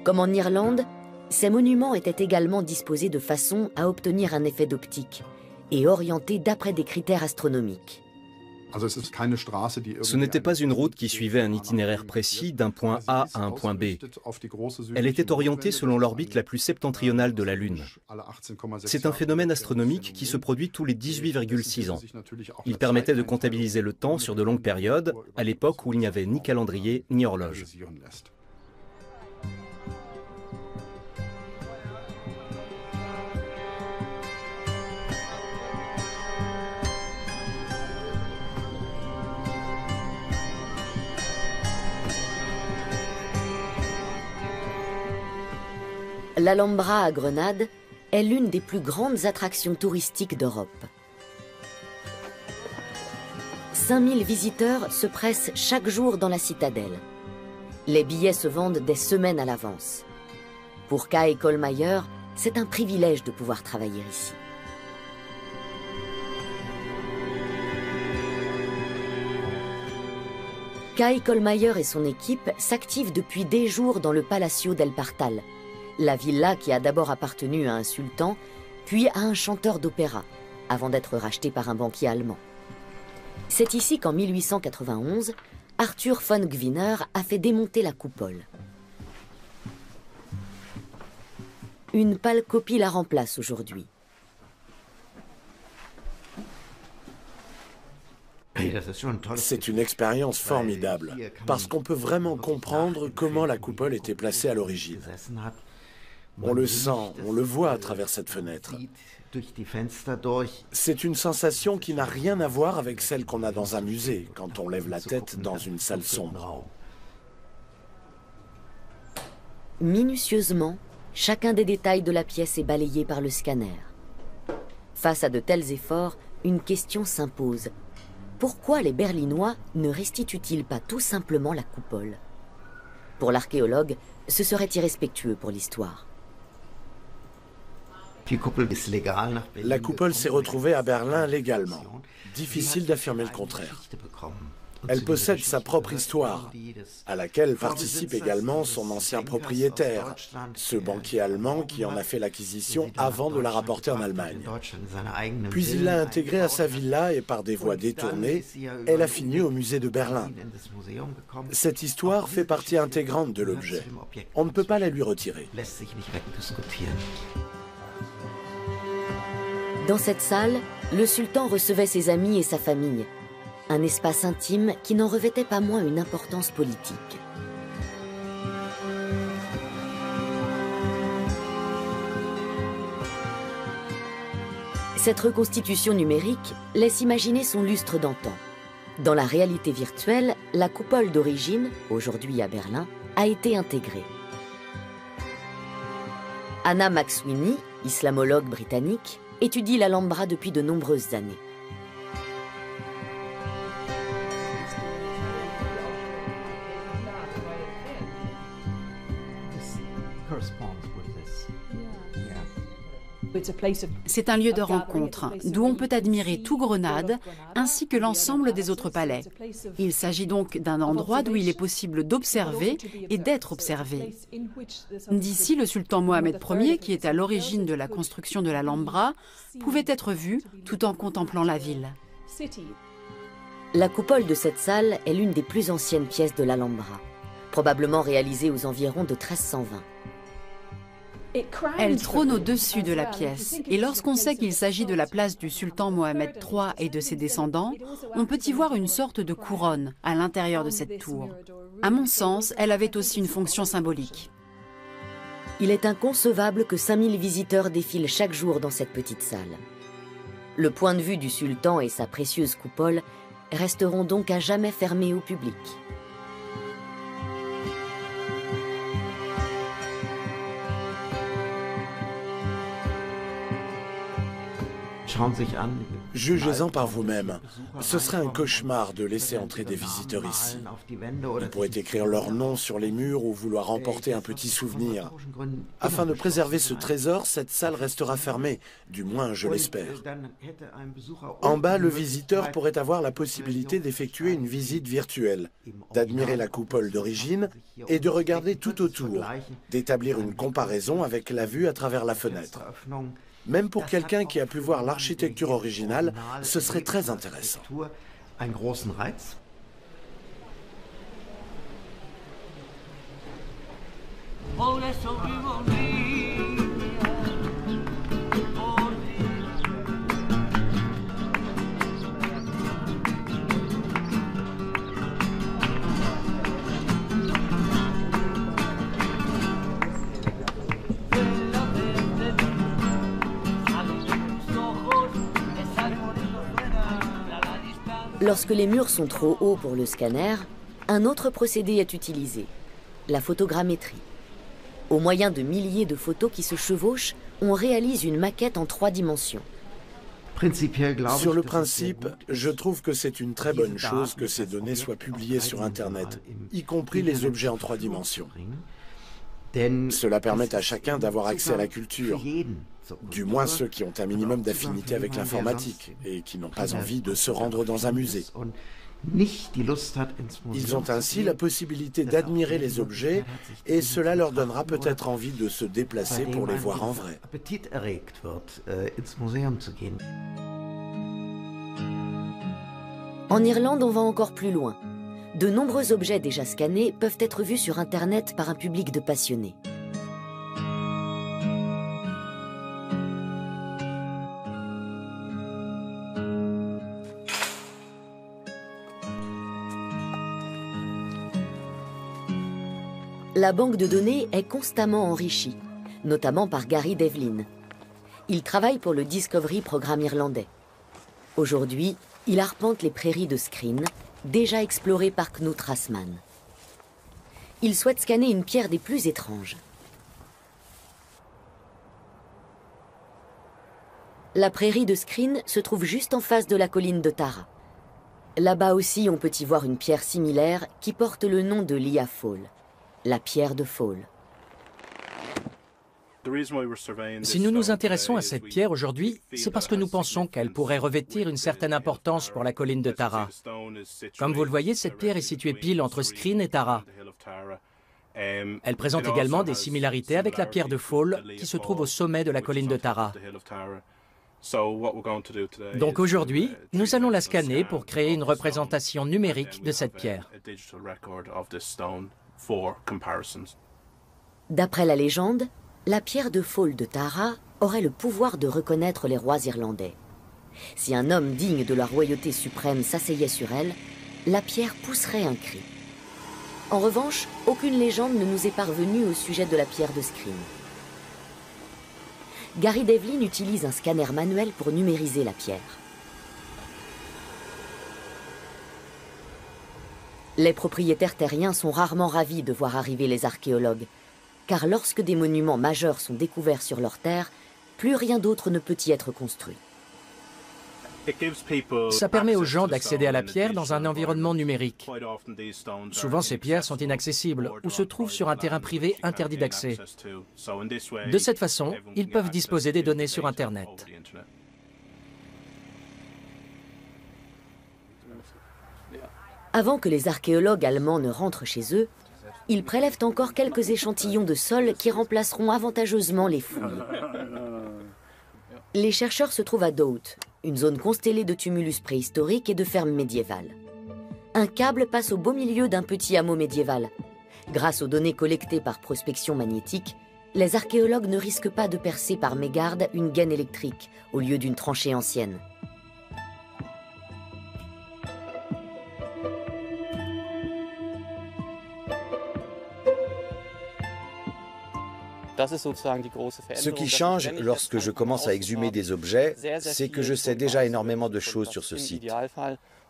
Comme en Irlande, ces monuments étaient également disposés de façon à obtenir un effet d'optique et orientés d'après des critères astronomiques. Ce n'était pas une route qui suivait un itinéraire précis d'un point A à un point B. Elle était orientée selon l'orbite la plus septentrionale de la Lune. C'est un phénomène astronomique qui se produit tous les 18,6 ans. Il permettait de comptabiliser le temps sur de longues périodes, à l'époque où il n'y avait ni calendrier ni horloge. L'Alhambra à Grenade est l'une des plus grandes attractions touristiques d'Europe. 5000 visiteurs se pressent chaque jour dans la citadelle. Les billets se vendent des semaines à l'avance. Pour Kai Kohlmeier, c'est un privilège de pouvoir travailler ici. Kai Kohlmeier et son équipe s'activent depuis des jours dans le Palacio del Partal, la villa qui a d'abord appartenu à un sultan, puis à un chanteur d'opéra, avant d'être racheté par un banquier allemand. C'est ici qu'en 1891, Arthur von Gwinner a fait démonter la coupole. Une pâle copie la remplace aujourd'hui. C'est une expérience formidable, parce qu'on peut vraiment comprendre comment la coupole était placée à l'origine. On le sent, on le voit à travers cette fenêtre. C'est une sensation qui n'a rien à voir avec celle qu'on a dans un musée, quand on lève la tête dans une salle sombre. Minutieusement, chacun des détails de la pièce est balayé par le scanner. Face à de tels efforts, une question s'impose. Pourquoi les Berlinois ne restituent-ils pas tout simplement la coupole? Pour l'archéologue, ce serait irrespectueux pour l'histoire. La coupole s'est retrouvée à Berlin légalement. Difficile d'affirmer le contraire. Elle possède sa propre histoire, à laquelle participe également son ancien propriétaire, ce banquier allemand qui en a fait l'acquisition avant de la rapporter en Allemagne. Puis il l'a intégrée à sa villa et par des voies détournées, elle a fini au musée de Berlin. Cette histoire fait partie intégrante de l'objet. On ne peut pas la lui retirer. Dans cette salle, le sultan recevait ses amis et sa famille. Un espace intime qui n'en revêtait pas moins une importance politique. Cette reconstitution numérique laisse imaginer son lustre d'antan. Dans la réalité virtuelle, la coupole d'origine, aujourd'hui à Berlin, a été intégrée. Anna McSweeney, islamologue britannique, étudie l'Alhambra depuis de nombreuses années. C'est un lieu de rencontre, d'où on peut admirer tout Grenade, ainsi que l'ensemble des autres palais. Il s'agit donc d'un endroit d'où il est possible d'observer et d'être observé. D'ici, le sultan Mohamed Ier, qui est à l'origine de la construction de l'Alhambra, pouvait être vu tout en contemplant la ville. La coupole de cette salle est l'une des plus anciennes pièces de l'Alhambra, probablement réalisée aux environs de 1320. Elle trône au-dessus de la pièce, et lorsqu'on sait qu'il s'agit de la place du sultan Mohamed III et de ses descendants, on peut y voir une sorte de couronne à l'intérieur de cette tour. À mon sens, elle avait aussi une fonction symbolique. Il est inconcevable que 5000 visiteurs défilent chaque jour dans cette petite salle. Le point de vue du sultan et sa précieuse coupole resteront donc à jamais fermés au public. Jugez-en par vous-même. Ce serait un cauchemar de laisser entrer des visiteurs ici. Ils pourraient écrire leur nom sur les murs ou vouloir emporter un petit souvenir. Afin de préserver ce trésor, cette salle restera fermée, du moins je l'espère. En bas, le visiteur pourrait avoir la possibilité d'effectuer une visite virtuelle, d'admirer la coupole d'origine et de regarder tout autour, d'établir une comparaison avec la vue à travers la fenêtre. Même pour quelqu'un qui a pu voir l'architecture originale, ce serait très intéressant. Lorsque les murs sont trop hauts pour le scanner, un autre procédé est utilisé, la photogrammétrie. Au moyen de milliers de photos qui se chevauchent, on réalise une maquette en 3 dimensions. Sur le principe, je trouve que c'est une très bonne chose que ces données soient publiées sur Internet, y compris les objets en 3 dimensions. Cela permet à chacun d'avoir accès à la culture, du moins ceux qui ont un minimum d'affinité avec l'informatique et qui n'ont pas envie de se rendre dans un musée. Ils ont ainsi la possibilité d'admirer les objets et cela leur donnera peut-être envie de se déplacer pour les voir en vrai. En Irlande, on va encore plus loin. De nombreux objets déjà scannés peuvent être vus sur Internet par un public de passionnés. La banque de données est constamment enrichie. notamment par Gary Devlin. Il travaille pour le Discovery Programme irlandais. Aujourd'hui, il arpente les prairies de Skryne, déjà explorées par Knut Rassmann. Il souhaite scanner une pierre des plus étranges. La prairie de Skryne se trouve juste en face de la colline de Tara. Là-bas aussi, on peut y voir une pierre similaire qui porte le nom de Lia Fall, la pierre de Fall. Si nous nous intéressons à cette pierre aujourd'hui, c'est parce que nous pensons qu'elle pourrait revêtir une certaine importance pour la colline de Tara. Comme vous le voyez, cette pierre est située pile entre Skryne et Tara. Elle présente également des similarités avec la pierre de Fall qui se trouve au sommet de la colline de Tara. Donc aujourd'hui, nous allons la scanner pour créer une représentation numérique de cette pierre. D'après la légende, la pierre de Fall de Tara aurait le pouvoir de reconnaître les rois irlandais. Si un homme digne de la royauté suprême s'asseyait sur elle, la pierre pousserait un cri. En revanche, aucune légende ne nous est parvenue au sujet de la pierre de Skryne. Gary Devlin utilise un scanner manuel pour numériser la pierre. Les propriétaires terriens sont rarement ravis de voir arriver les archéologues, car lorsque des monuments majeurs sont découverts sur leur terre, plus rien d'autre ne peut y être construit. Ça permet aux gens d'accéder à la pierre dans un environnement numérique. Souvent, ces pierres sont inaccessibles ou se trouvent sur un terrain privé interdit d'accès. De cette façon, ils peuvent disposer des données sur Internet. Avant que les archéologues allemands ne rentrent chez eux, ils prélèvent encore quelques échantillons de sol qui remplaceront avantageusement les fouilles. Les chercheurs se trouvent à Dout, une zone constellée de tumulus préhistoriques et de fermes médiévales. Un câble passe au beau milieu d'un petit hameau médiéval. Grâce aux données collectées par prospection magnétique, les archéologues ne risquent pas de percer par mégarde une gaine électrique au lieu d'une tranchée ancienne. Ce qui change lorsque je commence à exhumer des objets, c'est que je sais déjà énormément de choses sur ce site.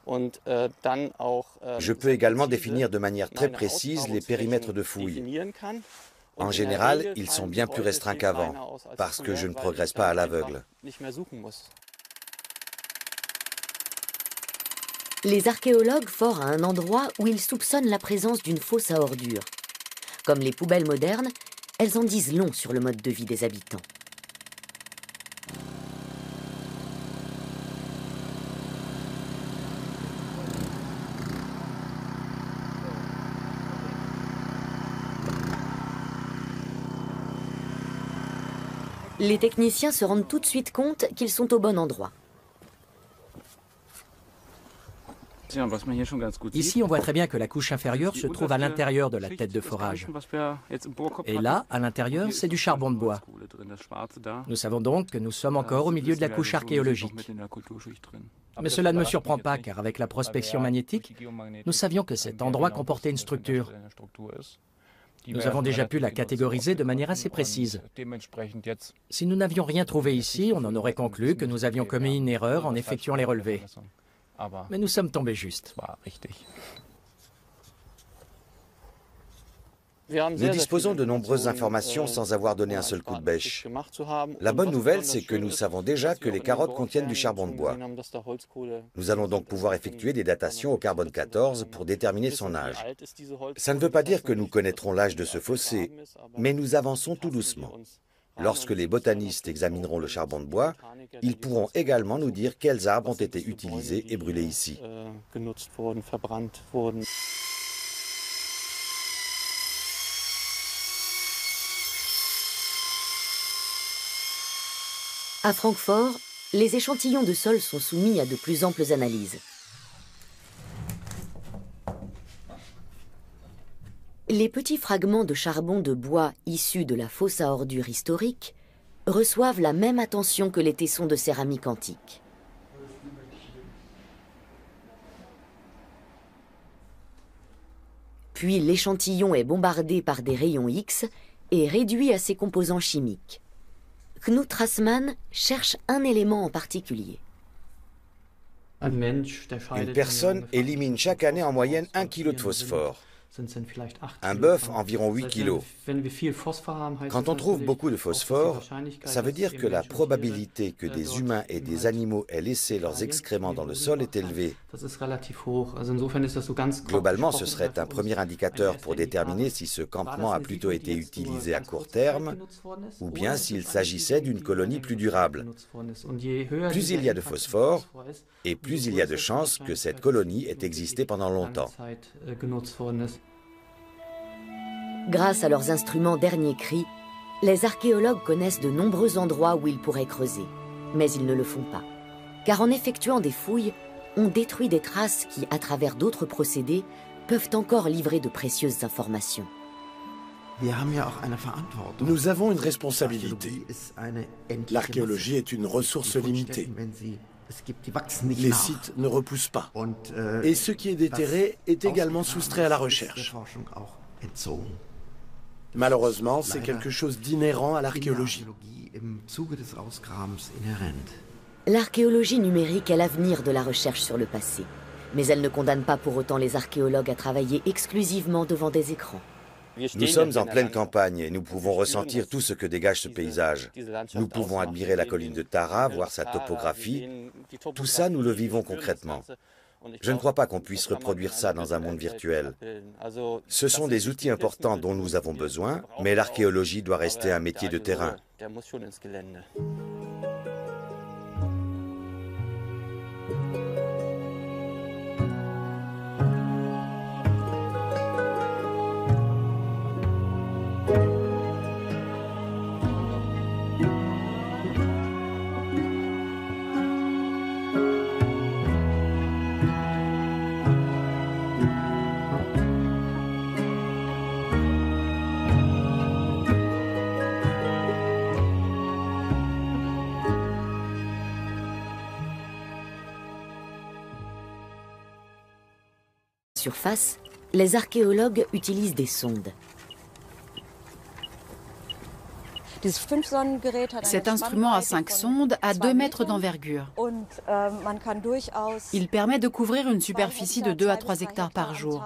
Je peux également définir de manière très précise les périmètres de fouilles. En général, ils sont bien plus restreints qu'avant, parce que je ne progresse pas à l'aveugle. Les archéologues forent à un endroit où ils soupçonnent la présence d'une fosse à ordures. Comme les poubelles modernes, elles en disent long sur le mode de vie des habitants. Les techniciens se rendent tout de suite compte qu'ils sont au bon endroit. Ici, on voit très bien que la couche inférieure se trouve à l'intérieur de la tête de forage. Et là, à l'intérieur, c'est du charbon de bois. Nous savons donc que nous sommes encore au milieu de la couche archéologique. Mais cela ne me surprend pas, car avec la prospection magnétique, nous savions que cet endroit comportait une structure. Nous avons déjà pu la catégoriser de manière assez précise. Si nous n'avions rien trouvé ici, on en aurait conclu que nous avions commis une erreur en effectuant les relevés. Mais nous sommes tombés justes. Nous disposons de nombreuses informations sans avoir donné un seul coup de bêche. La bonne nouvelle, c'est que nous savons déjà que les carottes contiennent du charbon de bois. Nous allons donc pouvoir effectuer des datations au carbone 14 pour déterminer son âge. Ça ne veut pas dire que nous connaîtrons l'âge de ce fossé, mais nous avançons tout doucement. Lorsque les botanistes examineront le charbon de bois, ils pourront également nous dire quels arbres ont été utilisés et brûlés ici. À Francfort, les échantillons de sol sont soumis à de plus amples analyses. Les petits fragments de charbon de bois issus de la fosse à ordures historique reçoivent la même attention que les tessons de céramique antique. Puis l'échantillon est bombardé par des rayons X est réduit à ses composants chimiques. Knut Rassmann cherche un élément en particulier. Une personne élimine chaque année en moyenne 1 kg de phosphore. Un bœuf, environ 8 kg. Quand on trouve beaucoup de phosphore, ça veut dire que la probabilité que des humains et des animaux aient laissé leurs excréments dans le sol est élevée. Globalement, ce serait un premier indicateur pour déterminer si ce campement a plutôt été utilisé à court terme ou bien s'il s'agissait d'une colonie plus durable. Plus il y a de phosphore, et plus il y a de chances que cette colonie ait existé pendant longtemps. Grâce à leurs instruments dernier cri, les archéologues connaissent de nombreux endroits où ils pourraient creuser. Mais ils ne le font pas. Car en effectuant des fouilles, on détruit des traces qui, à travers d'autres procédés, peuvent encore livrer de précieuses informations. Nous avons une responsabilité. L'archéologie est une ressource limitée. Les sites ne repoussent pas. Et ce qui est déterré est également soustrait à la recherche. Malheureusement, c'est quelque chose d'inhérent à l'archéologie. L'archéologie numérique est l'avenir de la recherche sur le passé. Mais elle ne condamne pas pour autant les archéologues à travailler exclusivement devant des écrans. Nous sommes en pleine campagne et nous pouvons ressentir tout ce que dégage ce paysage. Nous pouvons admirer la colline de Tara, voir sa topographie. Tout ça, nous le vivons concrètement. Je ne crois pas qu'on puisse reproduire ça dans un monde virtuel. Ce sont des outils importants dont nous avons besoin, mais l'archéologie doit rester un métier de terrain. Surface, les archéologues utilisent des sondes. Cet instrument à 5 sondes a 2 mètres d'envergure. Il permet de couvrir une superficie de 2 à 3 hectares par jour.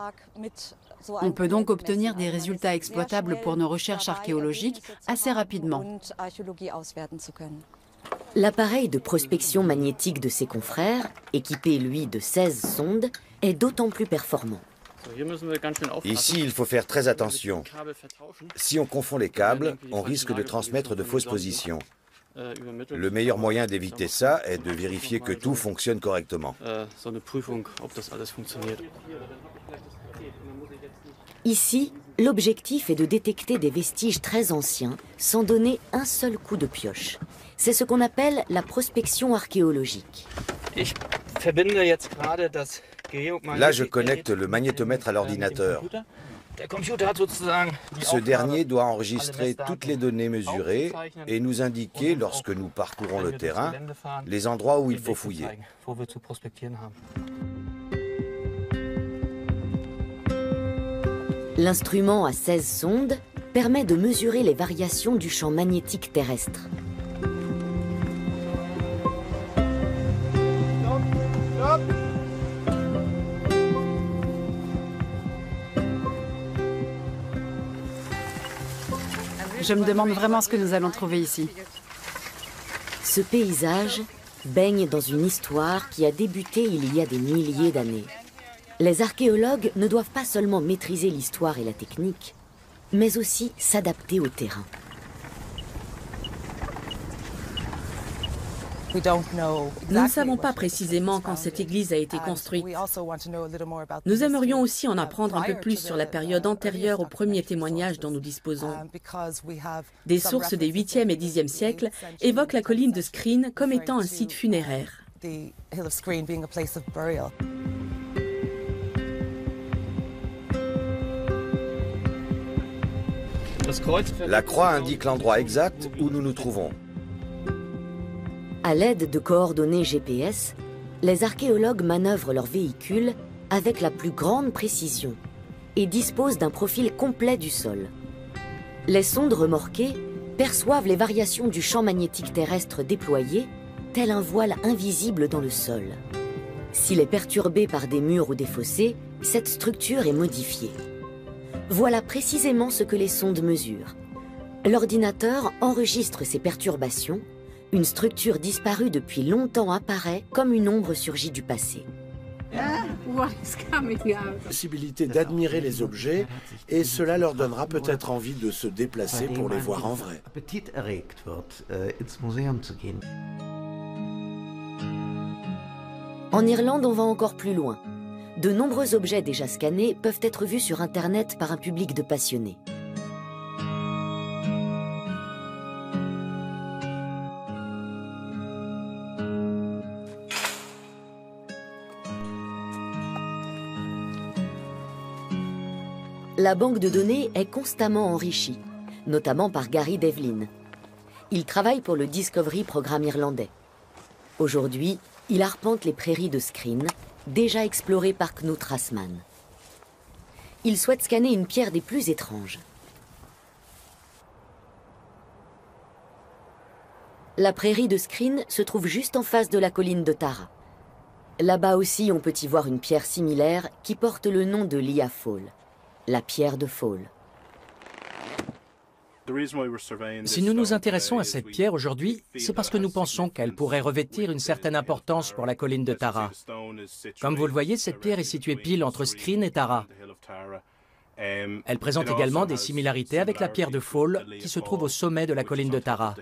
On peut donc obtenir des résultats exploitables pour nos recherches archéologiques assez rapidement. L'appareil de prospection magnétique de ses confrères, équipé lui de 16 sondes, est d'autant plus performant. Ici, il faut faire très attention. Si on confond les câbles, on risque de transmettre de fausses positions. Le meilleur moyen d'éviter ça est de vérifier que tout fonctionne correctement. Ici, l'objectif est de détecter des vestiges très anciens sans donner un seul coup de pioche. C'est ce qu'on appelle la prospection archéologique. Là, je connecte le magnétomètre à l'ordinateur. Ce dernier doit enregistrer toutes les données mesurées et nous indiquer, lorsque nous parcourons le terrain, les endroits où il faut fouiller. L'instrument à 16 sondes permet de mesurer les variations du champ magnétique terrestre. Je me demande vraiment ce que nous allons trouver ici. Ce paysage baigne dans une histoire qui a débuté il y a des milliers d'années. Les archéologues ne doivent pas seulement maîtriser l'histoire et la technique, mais aussi s'adapter au terrain. Nous ne savons pas précisément quand cette église a été construite. Nous aimerions aussi en apprendre un peu plus sur la période antérieure au premier témoignage dont nous disposons. Des sources des 8e et 10e siècles évoquent la colline de Skryne comme étant un site funéraire. La croix indique l'endroit exact où nous nous trouvons. À l'aide de coordonnées GPS, les archéologues manœuvrent leurs véhicules avec la plus grande précision et disposent d'un profil complet du sol. Les sondes remorquées perçoivent les variations du champ magnétique terrestre déployé, tel un voile invisible dans le sol. S'il est perturbé par des murs ou des fossés, cette structure est modifiée. Voilà précisément ce que les sondes mesurent. L'ordinateur enregistre ces perturbations. Une structure disparue depuis longtemps apparaît comme une ombre surgie du passé. Possibilité d'admirer les objets et cela leur donnera peut-être envie de se déplacer pour les voir en vrai. En Irlande, on va encore plus loin. De nombreux objets déjà scannés peuvent être vus sur Internet par un public de passionnés. La banque de données est constamment enrichie, notamment par Gary Devlin. Il travaille pour le Discovery Programme irlandais. Aujourd'hui, il arpente les prairies de Skryne, déjà explorées par Knut Rassmann. Il souhaite scanner une pierre des plus étranges. La prairie de Skryne se trouve juste en face de la colline de Tara. Là-bas aussi, on peut y voir une pierre similaire qui porte le nom de Lia Fall, la pierre de Fall. Si nous nous intéressons à cette pierre aujourd'hui, c'est parce que nous pensons qu'elle pourrait revêtir une certaine importance pour la colline de Tara. Comme vous le voyez, cette pierre est située pile entre Skryne et Tara. Elle présente également des similarités avec la pierre de Fall qui se trouve au sommet de la colline de Tara.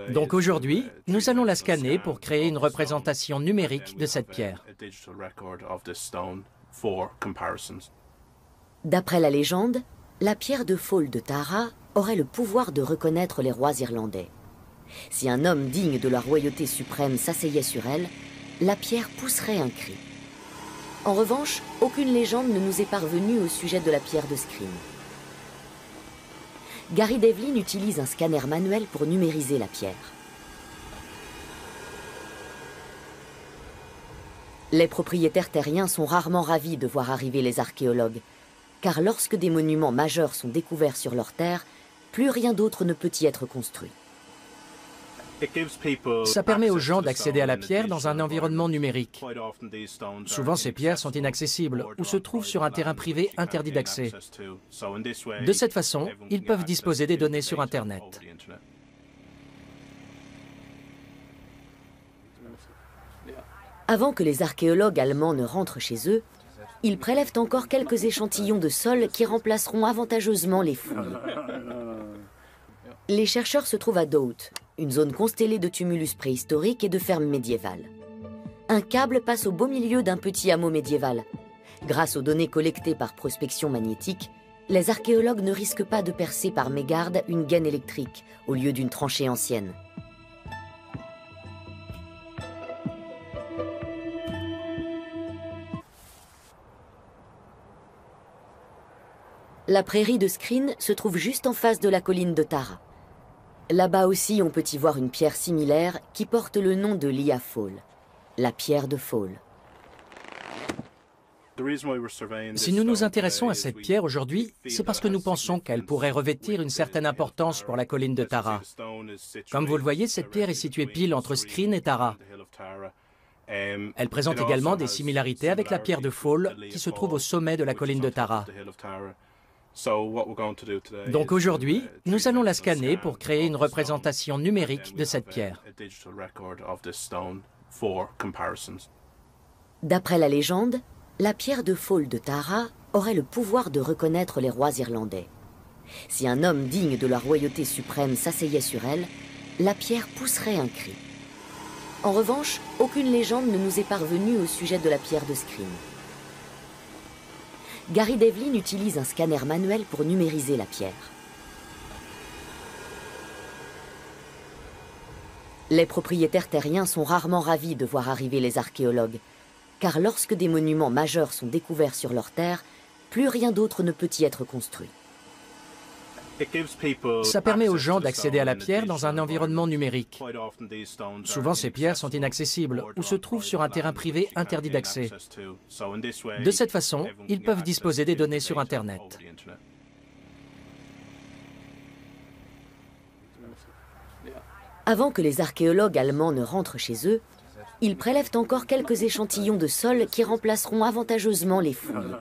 Donc aujourd'hui, nous allons la scanner pour créer une représentation numérique de cette pierre. D'après la légende, la pierre de Fall de Tara aurait le pouvoir de reconnaître les rois irlandais. Si un homme digne de la royauté suprême s'asseyait sur elle, la pierre pousserait un cri. En revanche, aucune légende ne nous est parvenue au sujet de la pierre de Skryne. Gary Devlin utilise un scanner manuel pour numériser la pierre. Les propriétaires terriens sont rarement ravis de voir arriver les archéologues, car lorsque des monuments majeurs sont découverts sur leur terre, plus rien d'autre ne peut y être construit. Ça permet aux gens d'accéder à la pierre dans un environnement numérique. Souvent, ces pierres sont inaccessibles ou se trouvent sur un terrain privé interdit d'accès. De cette façon, ils peuvent disposer des données sur Internet. Avant que les archéologues allemands ne rentrent chez eux, ils prélèvent encore quelques échantillons de sol qui remplaceront avantageusement les fouilles. Les chercheurs se trouvent à Dowth, une zone constellée de tumulus préhistoriques et de fermes médiévales. Un câble passe au beau milieu d'un petit hameau médiéval. Grâce aux données collectées par prospection magnétique, les archéologues ne risquent pas de percer par mégarde une gaine électrique au lieu d'une tranchée ancienne. La prairie de Skryne se trouve juste en face de la colline de Tara. Là-bas aussi, on peut y voir une pierre similaire qui porte le nom de Lia Fall, la pierre de Fall. Si nous nous intéressons à cette pierre aujourd'hui, c'est parce que nous pensons qu'elle pourrait revêtir une certaine importance pour la colline de Tara. Comme vous le voyez, cette pierre est située pile entre Skryne et Tara. Elle présente également des similarités avec la pierre de Fall qui se trouve au sommet de la colline de Tara. Donc aujourd'hui, nous allons la scanner pour créer une représentation numérique de cette pierre. D'après la légende, la pierre de Fall de Tara aurait le pouvoir de reconnaître les rois irlandais. Si un homme digne de la royauté suprême s'asseyait sur elle, la pierre pousserait un cri. En revanche, aucune légende ne nous est parvenue au sujet de la pierre de Skryne. Gary Devlin utilise un scanner manuel pour numériser la pierre. Les propriétaires terriens sont rarement ravis de voir arriver les archéologues, car lorsque des monuments majeurs sont découverts sur leur terre, plus rien d'autre ne peut y être construit. Ça permet aux gens d'accéder à la pierre dans un environnement numérique. Souvent, ces pierres sont inaccessibles ou se trouvent sur un terrain privé interdit d'accès. De cette façon, ils peuvent disposer des données sur Internet. Avant que les archéologues allemands ne rentrent chez eux, ils prélèvent encore quelques échantillons de sol qui remplaceront avantageusement les fouilles.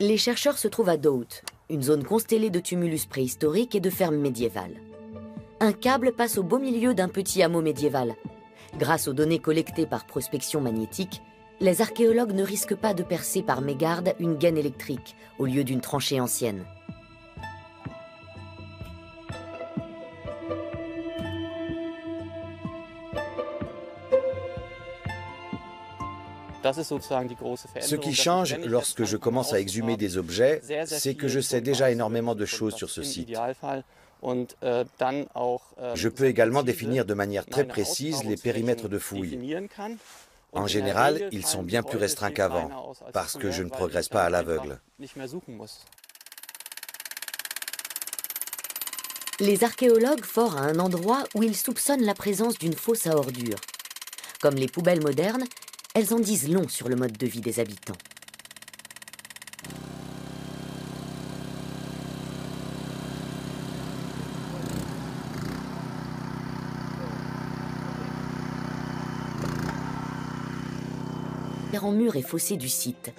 Les chercheurs se trouvent à Dout, une zone constellée de tumulus préhistoriques et de fermes médiévales. Un câble passe au beau milieu d'un petit hameau médiéval. Grâce aux données collectées par prospection magnétique, les archéologues ne risquent pas de percer par mégarde une gaine électrique au lieu d'une tranchée ancienne. Ce qui change lorsque je commence à exhumer des objets, c'est que je sais déjà énormément de choses sur ce site. Je peux également définir de manière très précise les périmètres de fouilles. En général, ils sont bien plus restreints qu'avant, parce que je ne progresse pas à l'aveugle. Les archéologues forent à un endroit où ils soupçonnent la présence d'une fosse à ordures. Comme les poubelles modernes, elles en disent long sur le mode de vie des habitants. En murs et fossés du site.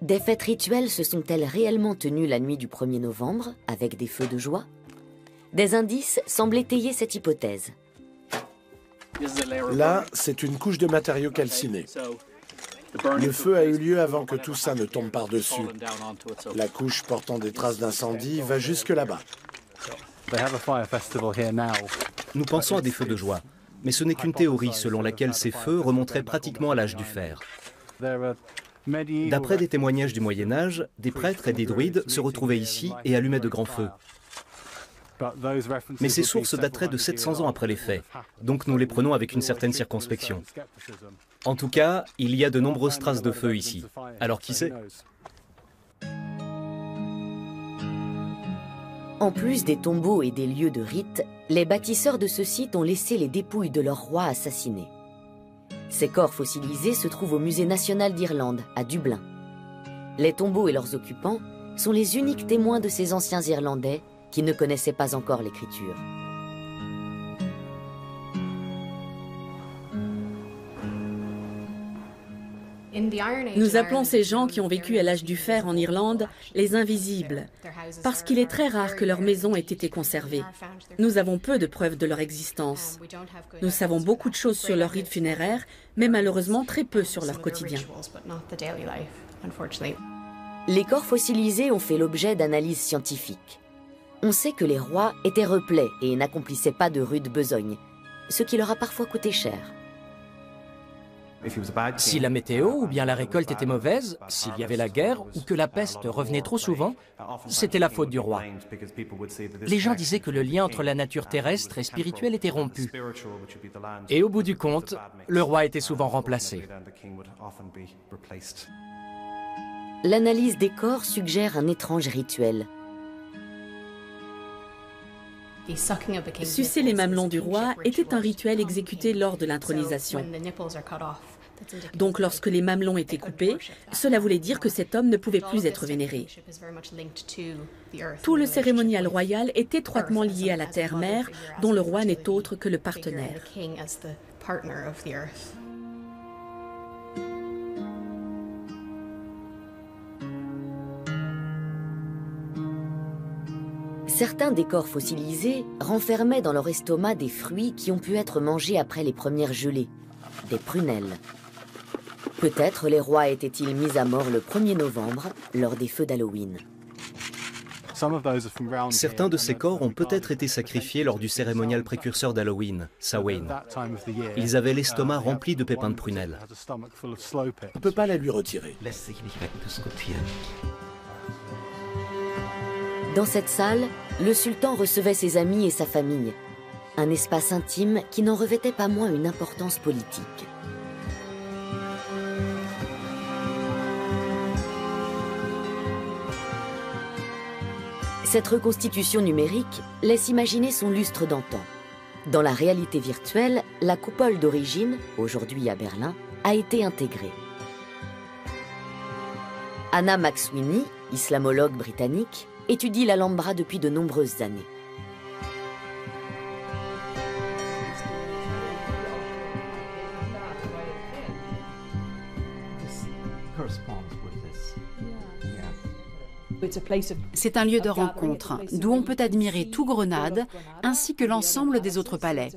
Des fêtes rituelles se sont-elles réellement tenues la nuit du 1er novembre, avec des feux de joie? Des indices semblent étayer cette hypothèse. Là, c'est une couche de matériaux calcinés. Le feu a eu lieu avant que tout ça ne tombe par-dessus. La couche portant des traces d'incendie va jusque là-bas. Nous pensons à des feux de joie, mais ce n'est qu'une théorie selon laquelle ces feux remonteraient pratiquement à l'âge du fer. D'après des témoignages du Moyen-Âge, des prêtres et des druides se retrouvaient ici et allumaient de grands feux. Mais ces sources dateraient de 700 ans après les faits, donc nous les prenons avec une certaine circonspection. En tout cas, il y a de nombreuses traces de feu ici. Alors qui sait? En plus des tombeaux et des lieux de rite, les bâtisseurs de ce site ont laissé les dépouilles de leurs rois assassinés. Ces corps fossilisés se trouvent au Musée national d'Irlande, à Dublin. Les tombeaux et leurs occupants sont les uniques témoins de ces anciens Irlandais qui ne connaissaient pas encore l'écriture. Nous appelons ces gens qui ont vécu à l'âge du fer en Irlande les invisibles, parce qu'il est très rare que leurs maisons aient été conservées. Nous avons peu de preuves de leur existence. Nous savons beaucoup de choses sur leur rite funéraire, mais malheureusement très peu sur leur quotidien. Les corps fossilisés ont fait l'objet d'analyses scientifiques. On sait que les rois étaient replets et n'accomplissaient pas de rude besogne, ce qui leur a parfois coûté cher. Si la météo ou bien la récolte était mauvaise, s'il y avait la guerre ou que la peste revenait trop souvent, c'était la faute du roi. Les gens disaient que le lien entre la nature terrestre et spirituelle était rompu. Et au bout du compte, le roi était souvent remplacé. L'analyse des corps suggère un étrange rituel. Sucer les mamelons du roi était un rituel exécuté lors de l'intronisation. Donc lorsque les mamelons étaient coupés, cela voulait dire que cet homme ne pouvait plus être vénéré. Tout le cérémonial royal est étroitement lié à la terre-mère, dont le roi n'est autre que le partenaire. Certains des corps fossilisés renfermaient dans leur estomac des fruits qui ont pu être mangés après les premières gelées, des prunelles. Peut-être les rois étaient-ils mis à mort le 1er novembre, lors des feux d'Halloween. Certains de ces corps ont peut-être été sacrifiés lors du cérémonial précurseur d'Halloween, Samhain. Ils avaient l'estomac rempli de pépins de prunelles. On ne peut pas la lui retirer. Dans cette salle, le sultan recevait ses amis et sa famille. Un espace intime qui n'en revêtait pas moins une importance politique. Cette reconstitution numérique laisse imaginer son lustre d'antan. Dans la réalité virtuelle, la coupole d'origine, aujourd'hui à Berlin, a été intégrée. Anna McSweeney, islamologue britannique, étudie l'Alhambra depuis de nombreuses années. C'est un lieu de rencontre, d'où on peut admirer tout Grenade, ainsi que l'ensemble des autres palais.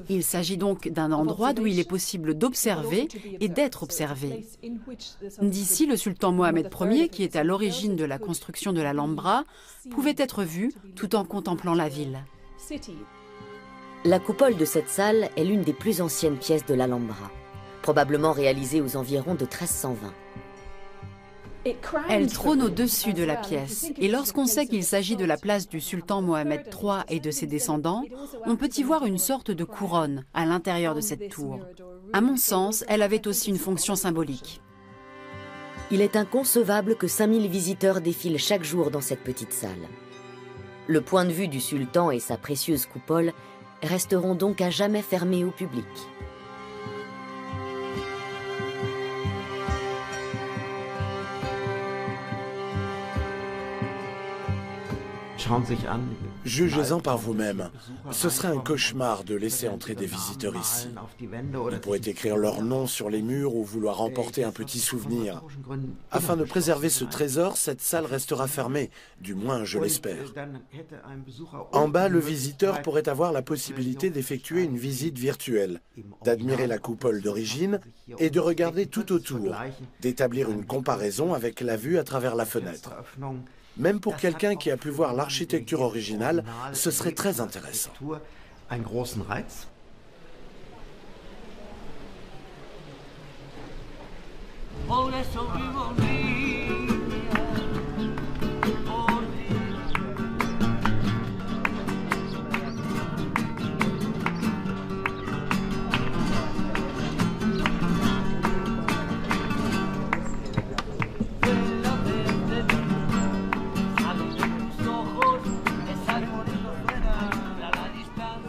Il s'agit donc d'un endroit d'où il est possible d'observer et d'être observé. D'ici, le sultan Mohamed Ier, qui est à l'origine de la construction de l'Alhambra, pouvait être vu tout en contemplant la ville. La coupole de cette salle est l'une des plus anciennes pièces de l'Alhambra, probablement réalisée aux environs de 1320. Elle trône au-dessus de la pièce, et lorsqu'on sait qu'il s'agit de la place du sultan Mohamed III et de ses descendants, on peut y voir une sorte de couronne à l'intérieur de cette tour. À mon sens, elle avait aussi une fonction symbolique. Il est inconcevable que 5000 visiteurs défilent chaque jour dans cette petite salle. Le point de vue du sultan et sa précieuse coupole resteront donc à jamais fermés au public. Jugez-en par vous-même. Ce serait un cauchemar de laisser entrer des visiteurs ici. Ils pourraient écrire leur nom sur les murs ou vouloir emporter un petit souvenir. Afin de préserver ce trésor, cette salle restera fermée, du moins je l'espère. En bas, le visiteur pourrait avoir la possibilité d'effectuer une visite virtuelle, d'admirer la coupole d'origine et de regarder tout autour, d'établir une comparaison avec la vue à travers la fenêtre. Même pour quelqu'un qui a pu voir l'architecture originale, ce serait très intéressant.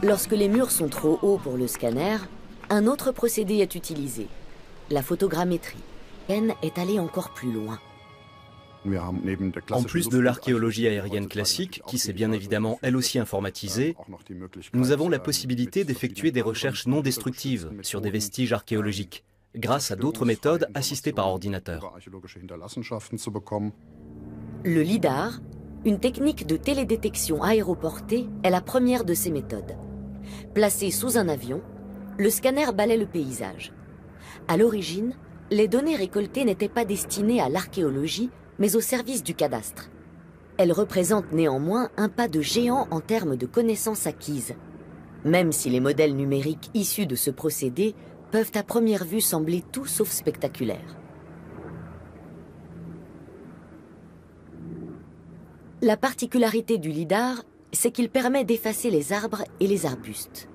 Lorsque les murs sont trop hauts pour le scanner, un autre procédé est utilisé, la photogrammétrie. Ken est allé encore plus loin. En plus de l'archéologie aérienne classique, qui s'est bien évidemment elle aussi informatisée, nous avons la possibilité d'effectuer des recherches non destructives sur des vestiges archéologiques, grâce à d'autres méthodes assistées par ordinateur. Le LIDAR, une technique de télédétection aéroportée, est la première de ces méthodes. Placé sous un avion, le scanner balaie le paysage. À l'origine, les données récoltées n'étaient pas destinées à l'archéologie, mais au service du cadastre. Elles représentent néanmoins un pas de géant en termes de connaissances acquises, même si les modèles numériques issus de ce procédé peuvent à première vue sembler tout sauf spectaculaires. La particularité du LIDAR, c'est qu'il permet d'effacer les arbres et les arbustes.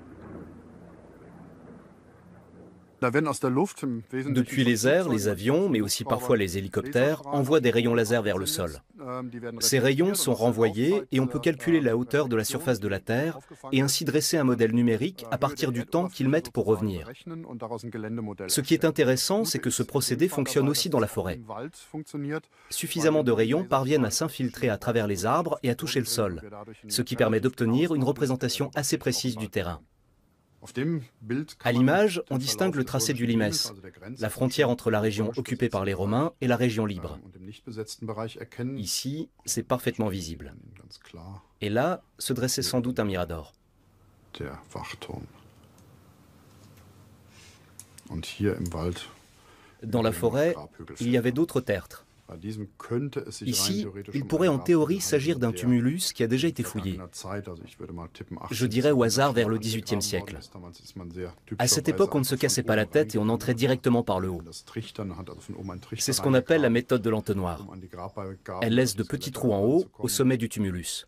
Depuis les airs, les avions, mais aussi parfois les hélicoptères, envoient des rayons laser vers le sol. Ces rayons sont renvoyés et on peut calculer la hauteur de la surface de la Terre et ainsi dresser un modèle numérique à partir du temps qu'ils mettent pour revenir. Ce qui est intéressant, c'est que ce procédé fonctionne aussi dans la forêt. Suffisamment de rayons parviennent à s'infiltrer à travers les arbres et à toucher le sol, ce qui permet d'obtenir une représentation assez précise du terrain. À l'image, on distingue le tracé du Limes, la frontière entre la région occupée par les Romains et la région libre. Ici, c'est parfaitement visible. Et là, se dressait sans doute un mirador. Dans la forêt, il y avait d'autres tertres. Ici, il pourrait en théorie s'agir d'un tumulus qui a déjà été fouillé. Je dirais au hasard vers le XVIIIe siècle. À cette époque, on ne se cassait pas la tête et on entrait directement par le haut. C'est ce qu'on appelle la méthode de l'entonnoir. Elle laisse de petits trous en haut, au sommet du tumulus.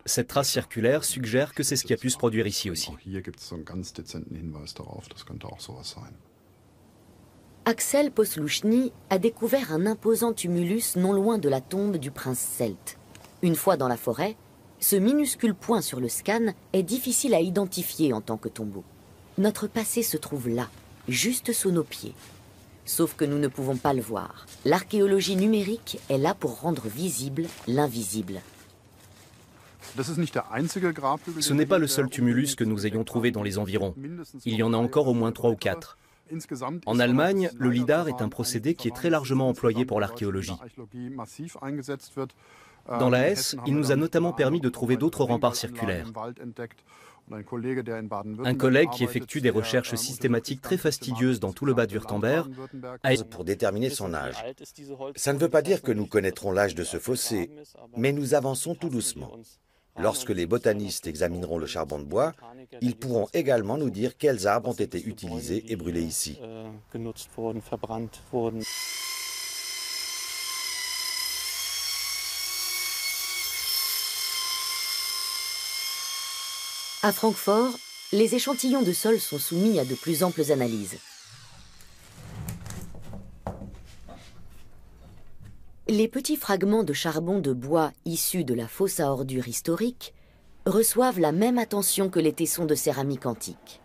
Cette trace circulaire suggère que c'est ce qui a pu se produire ici aussi. Axel Posluszny a découvert un imposant tumulus non loin de la tombe du prince celte. Une fois dans la forêt, ce minuscule point sur le scan est difficile à identifier en tant que tombeau. Notre passé se trouve là, juste sous nos pieds. Sauf que nous ne pouvons pas le voir. L'archéologie numérique est là pour rendre visible l'invisible. Ce n'est pas le seul tumulus que nous ayons trouvé dans les environs. Il y en a encore au moins 3 ou 4. En Allemagne, le lidar est un procédé qui est très largement employé pour l'archéologie. Dans la Hesse, il nous a notamment permis de trouver d'autres remparts circulaires. Un collègue qui effectue des recherches systématiques très fastidieuses dans tout le Bade-Wurtemberg a... pour déterminer son âge. Ça ne veut pas dire que nous connaîtrons l'âge de ce fossé, mais nous avançons tout doucement. Lorsque les botanistes examineront le charbon de bois, ils pourront également nous dire quels arbres ont été utilisés et brûlés ici. À Francfort, les échantillons de sol sont soumis à de plus amples analyses. Les petits fragments de charbon de bois issus de la fosse à ordures historique reçoivent la même attention que les tessons de céramique antique.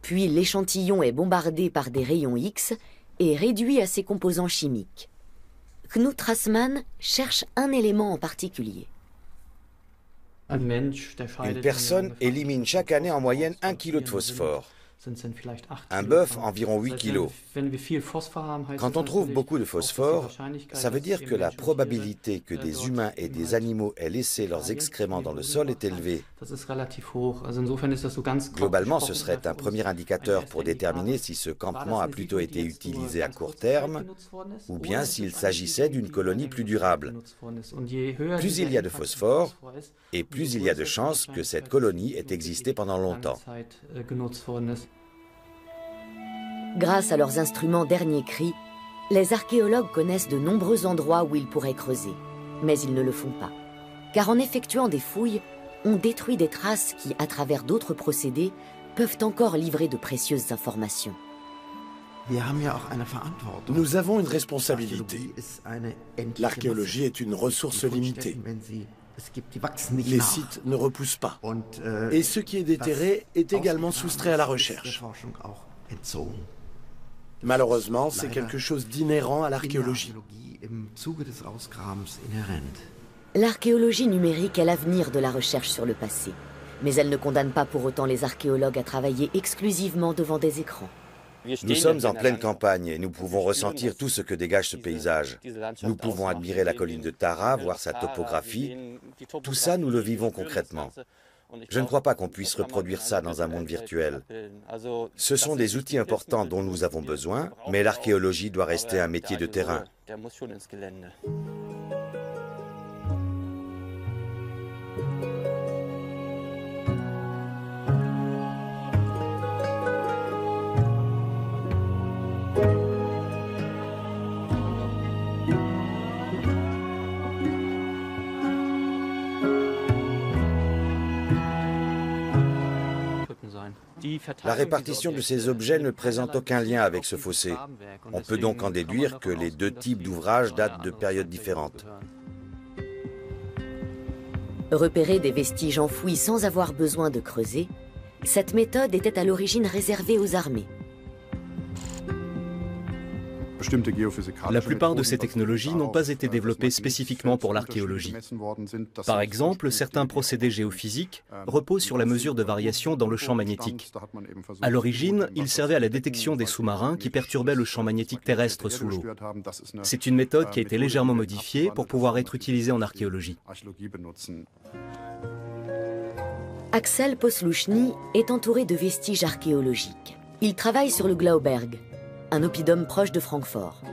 Puis l'échantillon est bombardé par des rayons X et réduit à ses composants chimiques. Knut Rassmann cherche un élément en particulier. Une personne élimine chaque année en moyenne 1 kg de phosphore. Un bœuf, environ 8 kg. Quand on trouve beaucoup de phosphore, ça veut dire que la probabilité que des humains et des animaux aient laissé leurs excréments dans le sol est élevée. Globalement, ce serait un premier indicateur pour déterminer si ce campement a plutôt été utilisé à court terme ou bien s'il s'agissait d'une colonie plus durable. Plus il y a de phosphore, et plus il y a de chances que cette colonie ait existé pendant longtemps. Grâce à leurs instruments dernier cri, les archéologues connaissent de nombreux endroits où ils pourraient creuser. Mais ils ne le font pas. Car en effectuant des fouilles, on détruit des traces qui, à travers d'autres procédés, peuvent encore livrer de précieuses informations. Nous avons une responsabilité. L'archéologie est une ressource limitée. Les sites ne repoussent pas. Et ce qui est déterré est également soustrait à la recherche. Malheureusement, c'est quelque chose d'inhérent à l'archéologie. L'archéologie numérique est l'avenir de la recherche sur le passé. Mais elle ne condamne pas pour autant les archéologues à travailler exclusivement devant des écrans. Nous sommes en pleine campagne et nous pouvons ressentir tout ce que dégage ce paysage. Nous pouvons admirer la colline de Tara, voir sa topographie. Tout ça, nous le vivons concrètement. Je ne crois pas qu'on puisse reproduire ça dans un monde virtuel. Ce sont des outils importants dont nous avons besoin, mais l'archéologie doit rester un métier de terrain. La répartition de ces objets ne présente aucun lien avec ce fossé. On peut donc en déduire que les deux types d'ouvrages datent de périodes différentes. Repérer des vestiges enfouis sans avoir besoin de creuser, cette méthode était à l'origine réservée aux armées. La plupart de ces technologies n'ont pas été développées spécifiquement pour l'archéologie. Par exemple, certains procédés géophysiques reposent sur la mesure de variation dans le champ magnétique. À l'origine, ils servaient à la détection des sous-marins qui perturbaient le champ magnétique terrestre sous l'eau. C'est une méthode qui a été légèrement modifiée pour pouvoir être utilisée en archéologie. Axel Posluszny est entouré de vestiges archéologiques. Il travaille sur le Glauberg, un oppidum proche de Francfort.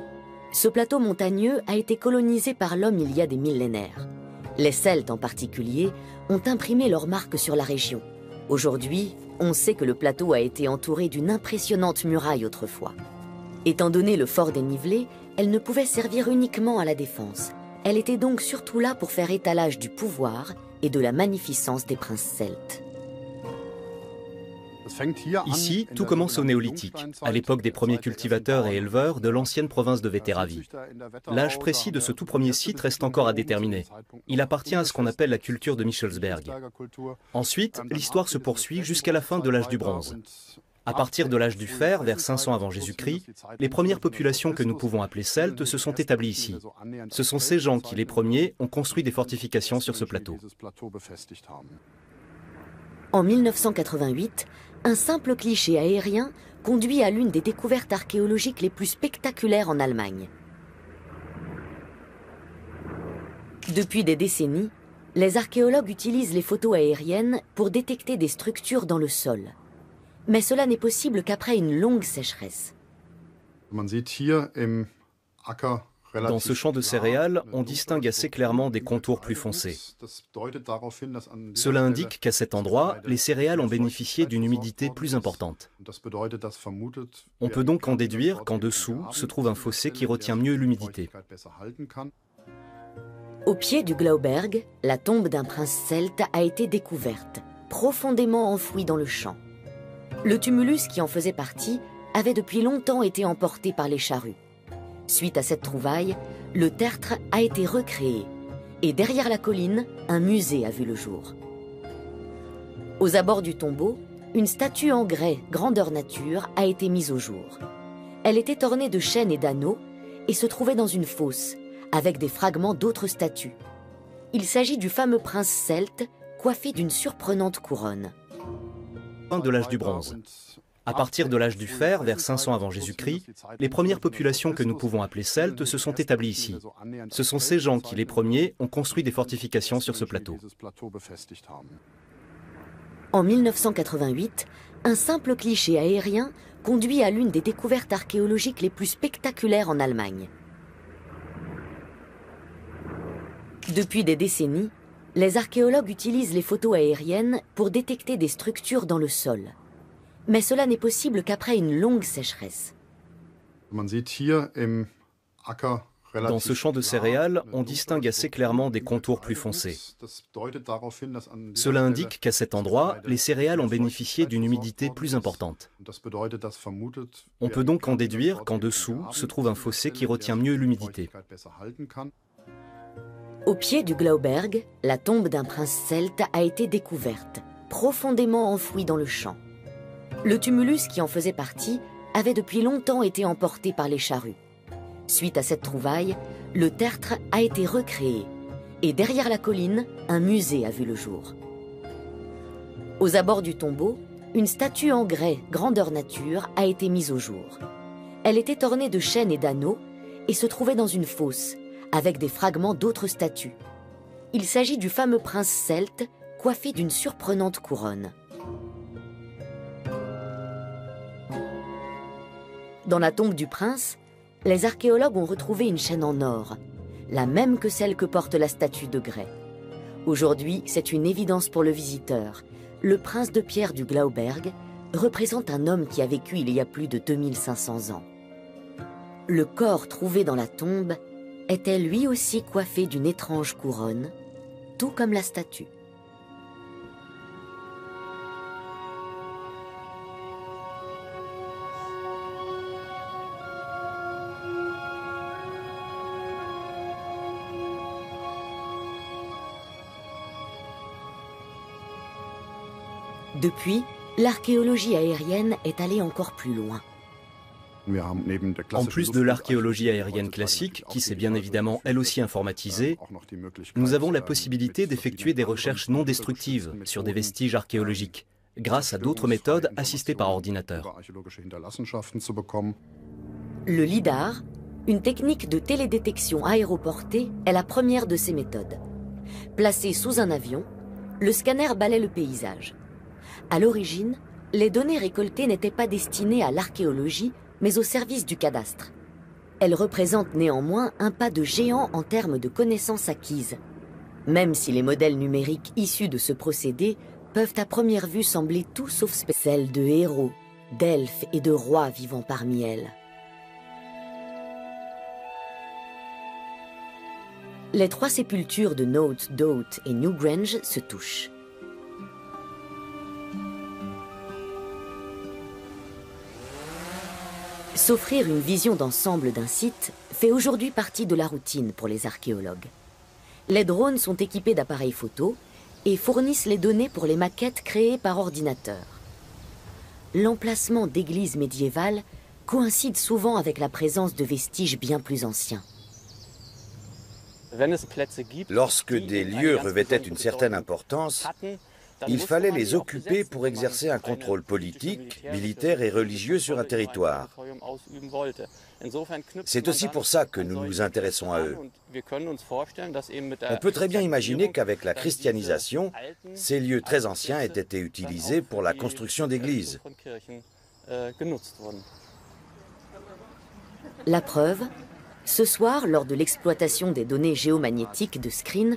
Ce plateau montagneux a été colonisé par l'homme il y a des millénaires. Les Celtes en particulier ont imprimé leur marque sur la région. Aujourd'hui, on sait que le plateau a été entouré d'une impressionnante muraille autrefois. Étant donné le fort dénivelé, elle ne pouvait servir uniquement à la défense. Elle était donc surtout là pour faire étalage du pouvoir et de la magnificence des princes celtes. Ici, tout commence au néolithique, à l'époque des premiers cultivateurs et éleveurs de l'ancienne province de Vettéravie. L'âge précis de ce tout premier site reste encore à déterminer. Il appartient à ce qu'on appelle la culture de Michelsberg. Ensuite, l'histoire se poursuit jusqu'à la fin de l'âge du bronze. À partir de l'âge du fer, vers 500 avant Jésus-Christ, les premières populations que nous pouvons appeler celtes se sont établies ici. Ce sont ces gens qui, les premiers, ont construit des fortifications sur ce plateau. En 1988, un simple cliché aérien conduit à l'une des découvertes archéologiques les plus spectaculaires en Allemagne. Depuis des décennies, les archéologues utilisent les photos aériennes pour détecter des structures dans le sol. Mais cela n'est possible qu'après une longue sécheresse. Dans ce champ de céréales, on distingue assez clairement des contours plus foncés. Cela indique qu'à cet endroit, les céréales ont bénéficié d'une humidité plus importante. On peut donc en déduire qu'en dessous se trouve un fossé qui retient mieux l'humidité. Au pied du Glauberg, la tombe d'un prince celte a été découverte, profondément enfouie dans le champ. Le tumulus qui en faisait partie avait depuis longtemps été emporté par les charrues. Suite à cette trouvaille, le tertre a été recréé et derrière la colline, un musée a vu le jour. Aux abords du tombeau, une statue en grès grandeur nature a été mise au jour. Elle était ornée de chaînes et d'anneaux et se trouvait dans une fosse avec des fragments d'autres statues. Il s'agit du fameux prince celte coiffé d'une surprenante couronne. Fin de l'âge du bronze. À partir de l'âge du fer, vers 500 avant Jésus-Christ, les premières populations que nous pouvons appeler celtes se sont établies ici. Ce sont ces gens qui, les premiers, ont construit des fortifications sur ce plateau. En 1988, un simple cliché aérien conduit à l'une des découvertes archéologiques les plus spectaculaires en Allemagne. Depuis des décennies, les archéologues utilisent les photos aériennes pour détecter des structures dans le sol. Mais cela n'est possible qu'après une longue sécheresse. Dans ce champ de céréales, on distingue assez clairement des contours plus foncés. Cela indique qu'à cet endroit, les céréales ont bénéficié d'une humidité plus importante. On peut donc en déduire qu'en dessous se trouve un fossé qui retient mieux l'humidité. Au pied du Glauberg, la tombe d'un prince celte a été découverte, profondément enfouie dans le champ. Le tumulus qui en faisait partie avait depuis longtemps été emporté par les charrues. Suite à cette trouvaille, le tertre a été recréé et derrière la colline, un musée a vu le jour. Aux abords du tombeau, une statue en grès grandeur nature a été mise au jour. Elle était ornée de chaînes et d'anneaux et se trouvait dans une fosse avec des fragments d'autres statues. Il s'agit du fameux prince celte coiffé d'une surprenante couronne. Dans la tombe du prince, les archéologues ont retrouvé une chaîne en or, la même que celle que porte la statue de grès. Aujourd'hui, c'est une évidence pour le visiteur. Le prince de pierre du Glauberg représente un homme qui a vécu il y a plus de 2500 ans. Le corps trouvé dans la tombe était lui aussi coiffé d'une étrange couronne, tout comme la statue. Depuis, l'archéologie aérienne est allée encore plus loin. En plus de l'archéologie aérienne classique, qui s'est bien évidemment elle aussi informatisée, nous avons la possibilité d'effectuer des recherches non destructives sur des vestiges archéologiques, grâce à d'autres méthodes assistées par ordinateur. Le LIDAR, une technique de télédétection aéroportée, est la première de ces méthodes. Placé sous un avion, le scanner balaie le paysage. À l'origine, les données récoltées n'étaient pas destinées à l'archéologie, mais au service du cadastre. Elles représentent néanmoins un pas de géant en termes de connaissances acquises. Même si les modèles numériques issus de ce procédé peuvent à première vue sembler tout sauf celles de héros, d'elfes et de rois vivant parmi elles. Les trois sépultures de Note, Dote et Newgrange se touchent. S'offrir une vision d'ensemble d'un site fait aujourd'hui partie de la routine pour les archéologues. Les drones sont équipés d'appareils photo et fournissent les données pour les maquettes créées par ordinateur. L'emplacement d'églises médiévales coïncide souvent avec la présence de vestiges bien plus anciens. Lorsque des lieux revêtaient une certaine importance, Il fallait les occuper pour exercer un contrôle politique, militaire et religieux sur un territoire. C'est aussi pour ça que nous nous intéressons à eux. On peut très bien imaginer qu'avec la christianisation, ces lieux très anciens aient été utilisés pour la construction d'églises. La preuve, ce soir, lors de l'exploitation des données géomagnétiques de Skrin,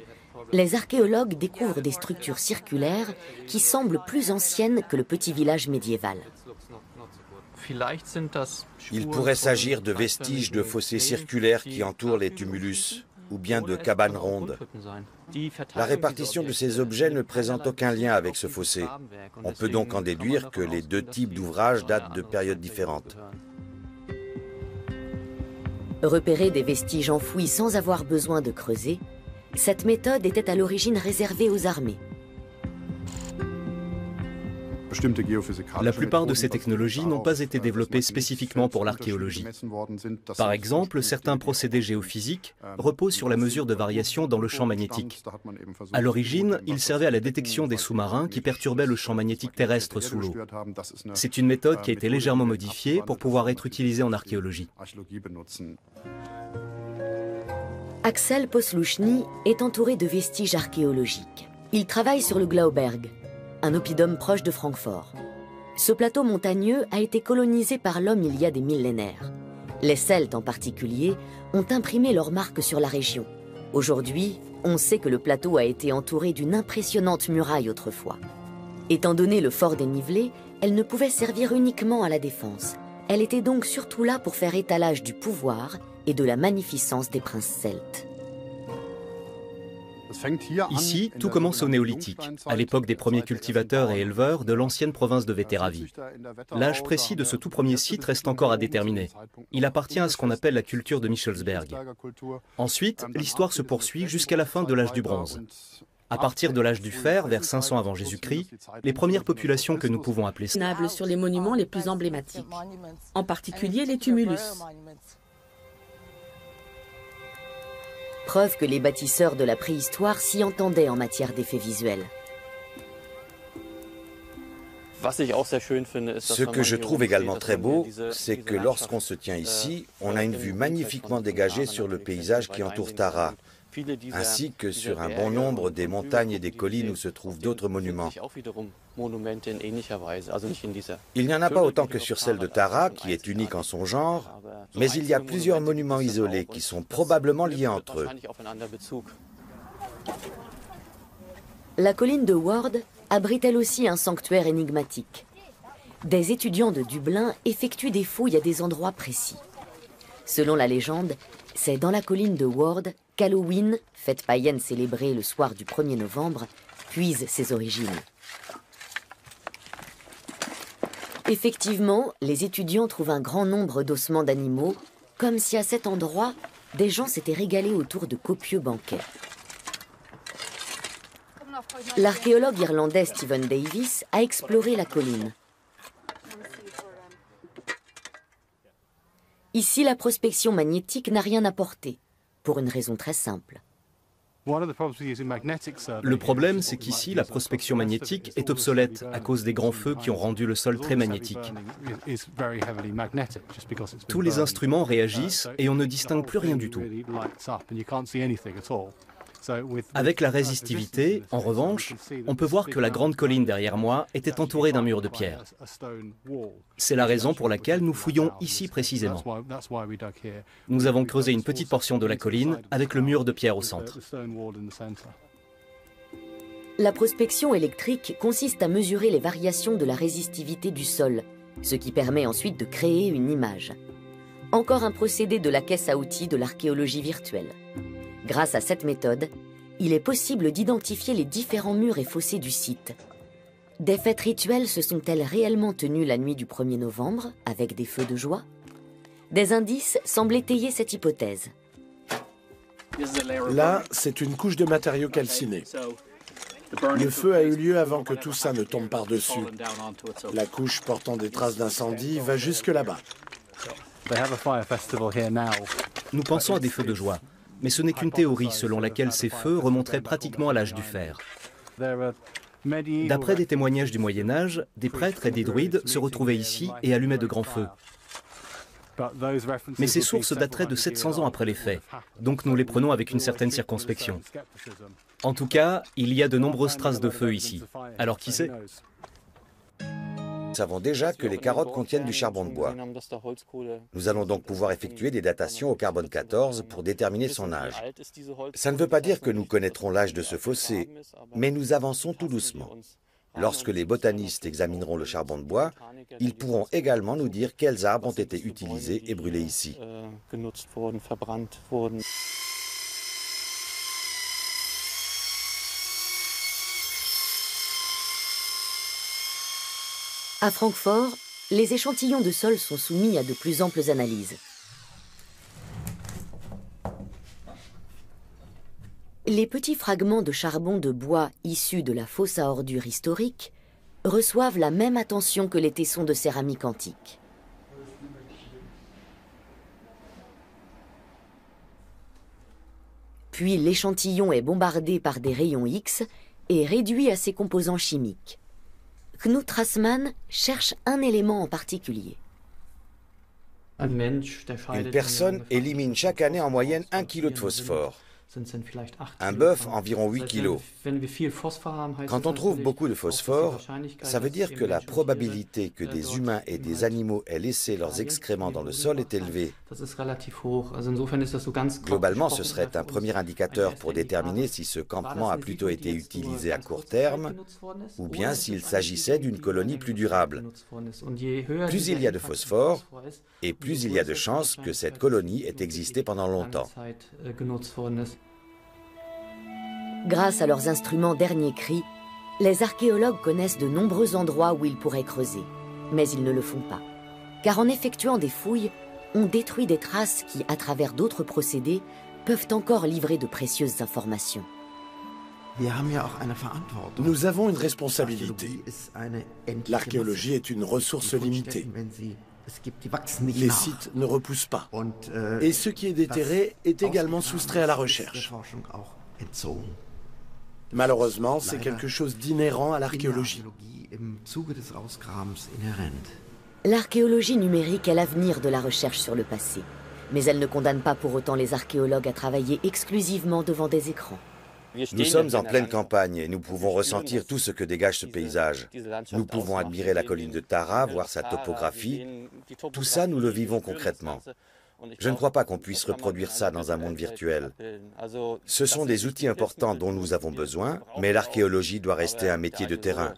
les archéologues découvrent des structures circulaires qui semblent plus anciennes que le petit village médiéval. Il pourrait s'agir de vestiges de fossés circulaires qui entourent les tumulus, ou bien de cabanes rondes. La répartition de ces objets ne présente aucun lien avec ce fossé. On peut donc en déduire que les deux types d'ouvrages datent de périodes différentes. Repérer des vestiges enfouis sans avoir besoin de creuser, cette méthode était à l'origine réservée aux armées. La plupart de ces technologies n'ont pas été développées spécifiquement pour l'archéologie. Par exemple, certains procédés géophysiques reposent sur la mesure de variation dans le champ magnétique. À l'origine, ils servaient à la détection des sous-marins qui perturbaient le champ magnétique terrestre sous l'eau. C'est une méthode qui a été légèrement modifiée pour pouvoir être utilisée en archéologie. Axel Posluchny est entouré de vestiges archéologiques. Il travaille sur le Glauberg, un oppidum proche de Francfort. Ce plateau montagneux a été colonisé par l'homme il y a des millénaires. Les Celtes en particulier ont imprimé leur marque sur la région. Aujourd'hui, on sait que le plateau a été entouré d'une impressionnante muraille autrefois. Étant donné le fort dénivelé, elle ne pouvait servir uniquement à la défense. Elle était donc surtout là pour faire étalage du pouvoir et de la magnificence des princes celtes. Ici, tout commence au néolithique, à l'époque des premiers cultivateurs et éleveurs de l'ancienne province de Vettéravie. L'âge précis de ce tout premier site reste encore à déterminer. Il appartient à ce qu'on appelle la culture de Michelsberg. Ensuite, l'histoire se poursuit jusqu'à la fin de l'âge du bronze. À partir de l'âge du fer, vers 500 avant Jésus-Christ, les premières populations que nous pouvons appeler sur les monuments les plus emblématiques, en particulier les tumulus. Preuve que les bâtisseurs de la préhistoire s'y entendaient en matière d'effets visuels. Ce que je trouve également très beau, c'est que lorsqu'on se tient ici, on a une vue magnifiquement dégagée sur le paysage qui entoure Tara, ainsi que sur un bon nombre des montagnes et des collines où se trouvent d'autres monuments. Il n'y en a pas autant que sur celle de Tara, qui est unique en son genre, mais il y a plusieurs monuments isolés qui sont probablement liés entre eux. La colline de Ward abrite elle aussi un sanctuaire énigmatique. Des étudiants de Dublin effectuent des fouilles à des endroits précis. Selon la légende, c'est dans la colline de Ward qu'Halloween, fête païenne célébrée le soir du 1er novembre, puise ses origines. Effectivement, les étudiants trouvent un grand nombre d'ossements d'animaux, comme si à cet endroit, des gens s'étaient régalés autour de copieux banquets. L'archéologue irlandais Stephen Davis a exploré la colline. Ici, la prospection magnétique n'a rien apporté, pour une raison très simple. Le problème, c'est qu'ici, la prospection magnétique est obsolète à cause des grands feux qui ont rendu le sol très magnétique. Tous les instruments réagissent et on ne distingue plus rien du tout. Avec la résistivité, en revanche, on peut voir que la grande colline derrière moi était entourée d'un mur de pierre. C'est la raison pour laquelle nous fouillons ici précisément. Nous avons creusé une petite portion de la colline avec le mur de pierre au centre. La prospection électrique consiste à mesurer les variations de la résistivité du sol, ce qui permet ensuite de créer une image. Encore un procédé de la caisse à outils de l'archéologie virtuelle. Grâce à cette méthode, il est possible d'identifier les différents murs et fossés du site. Des fêtes rituelles se sont-elles réellement tenues la nuit du 1er novembre, avec des feux de joie? Des indices semblent étayer cette hypothèse. Là, c'est une couche de matériaux calcinés. Le feu a eu lieu avant que tout ça ne tombe par-dessus. La couche portant des traces d'incendie va jusque là-bas. Nous pensons à des feux de joie. Mais ce n'est qu'une théorie selon laquelle ces feux remonteraient pratiquement à l'âge du fer. D'après des témoignages du Moyen-Âge, des prêtres et des druides se retrouvaient ici et allumaient de grands feux. Mais ces sources dateraient de 700 ans après les faits, donc nous les prenons avec une certaine circonspection. En tout cas, il y a de nombreuses traces de feu ici. Alors qui sait? Nous savons déjà que les carottes contiennent du charbon de bois. Nous allons donc pouvoir effectuer des datations au carbone 14 pour déterminer son âge. Ça ne veut pas dire que nous connaîtrons l'âge de ce fossé, mais nous avançons tout doucement. Lorsque les botanistes examineront le charbon de bois, ils pourront également nous dire quels arbres ont été utilisés et brûlés ici. À Francfort, les échantillons de sol sont soumis à de plus amples analyses. Les petits fragments de charbon de bois issus de la fosse à ordures historique reçoivent la même attention que les tessons de céramique antique. Puis l'échantillon est bombardé par des rayons X et réduit à ses composants chimiques. Knut Rassmann cherche un élément en particulier. Une personne élimine chaque année en moyenne 1 kg de phosphore. Un bœuf, environ 8 kg. Quand on trouve beaucoup de phosphore, ça veut dire que la probabilité que des humains et des animaux aient laissé leurs excréments dans le sol est élevée. Globalement, ce serait un premier indicateur pour déterminer si ce campement a plutôt été utilisé à court terme ou bien s'il s'agissait d'une colonie plus durable. Plus il y a de phosphore, et plus il y a de chances que cette colonie ait existé pendant longtemps. Grâce à leurs instruments dernier cri, les archéologues connaissent de nombreux endroits où ils pourraient creuser. Mais ils ne le font pas. Car en effectuant des fouilles, on détruit des traces qui, à travers d'autres procédés, peuvent encore livrer de précieuses informations. Nous avons une responsabilité. L'archéologie est une ressource limitée. Les sites ne repoussent pas. Et ce qui est déterré est également soustrait à la recherche. Malheureusement, c'est quelque chose d'inhérent à l'archéologie. L'archéologie numérique est l'avenir de la recherche sur le passé. Mais elle ne condamne pas pour autant les archéologues à travailler exclusivement devant des écrans. Nous sommes en pleine campagne et nous pouvons ressentir tout ce que dégage ce paysage. Nous pouvons admirer la colline de Tara, voir sa topographie. Tout ça, nous le vivons concrètement. Je ne crois pas qu'on puisse reproduire ça dans un monde virtuel. Ce sont des outils importants dont nous avons besoin, mais l'archéologie doit rester un métier de terrain.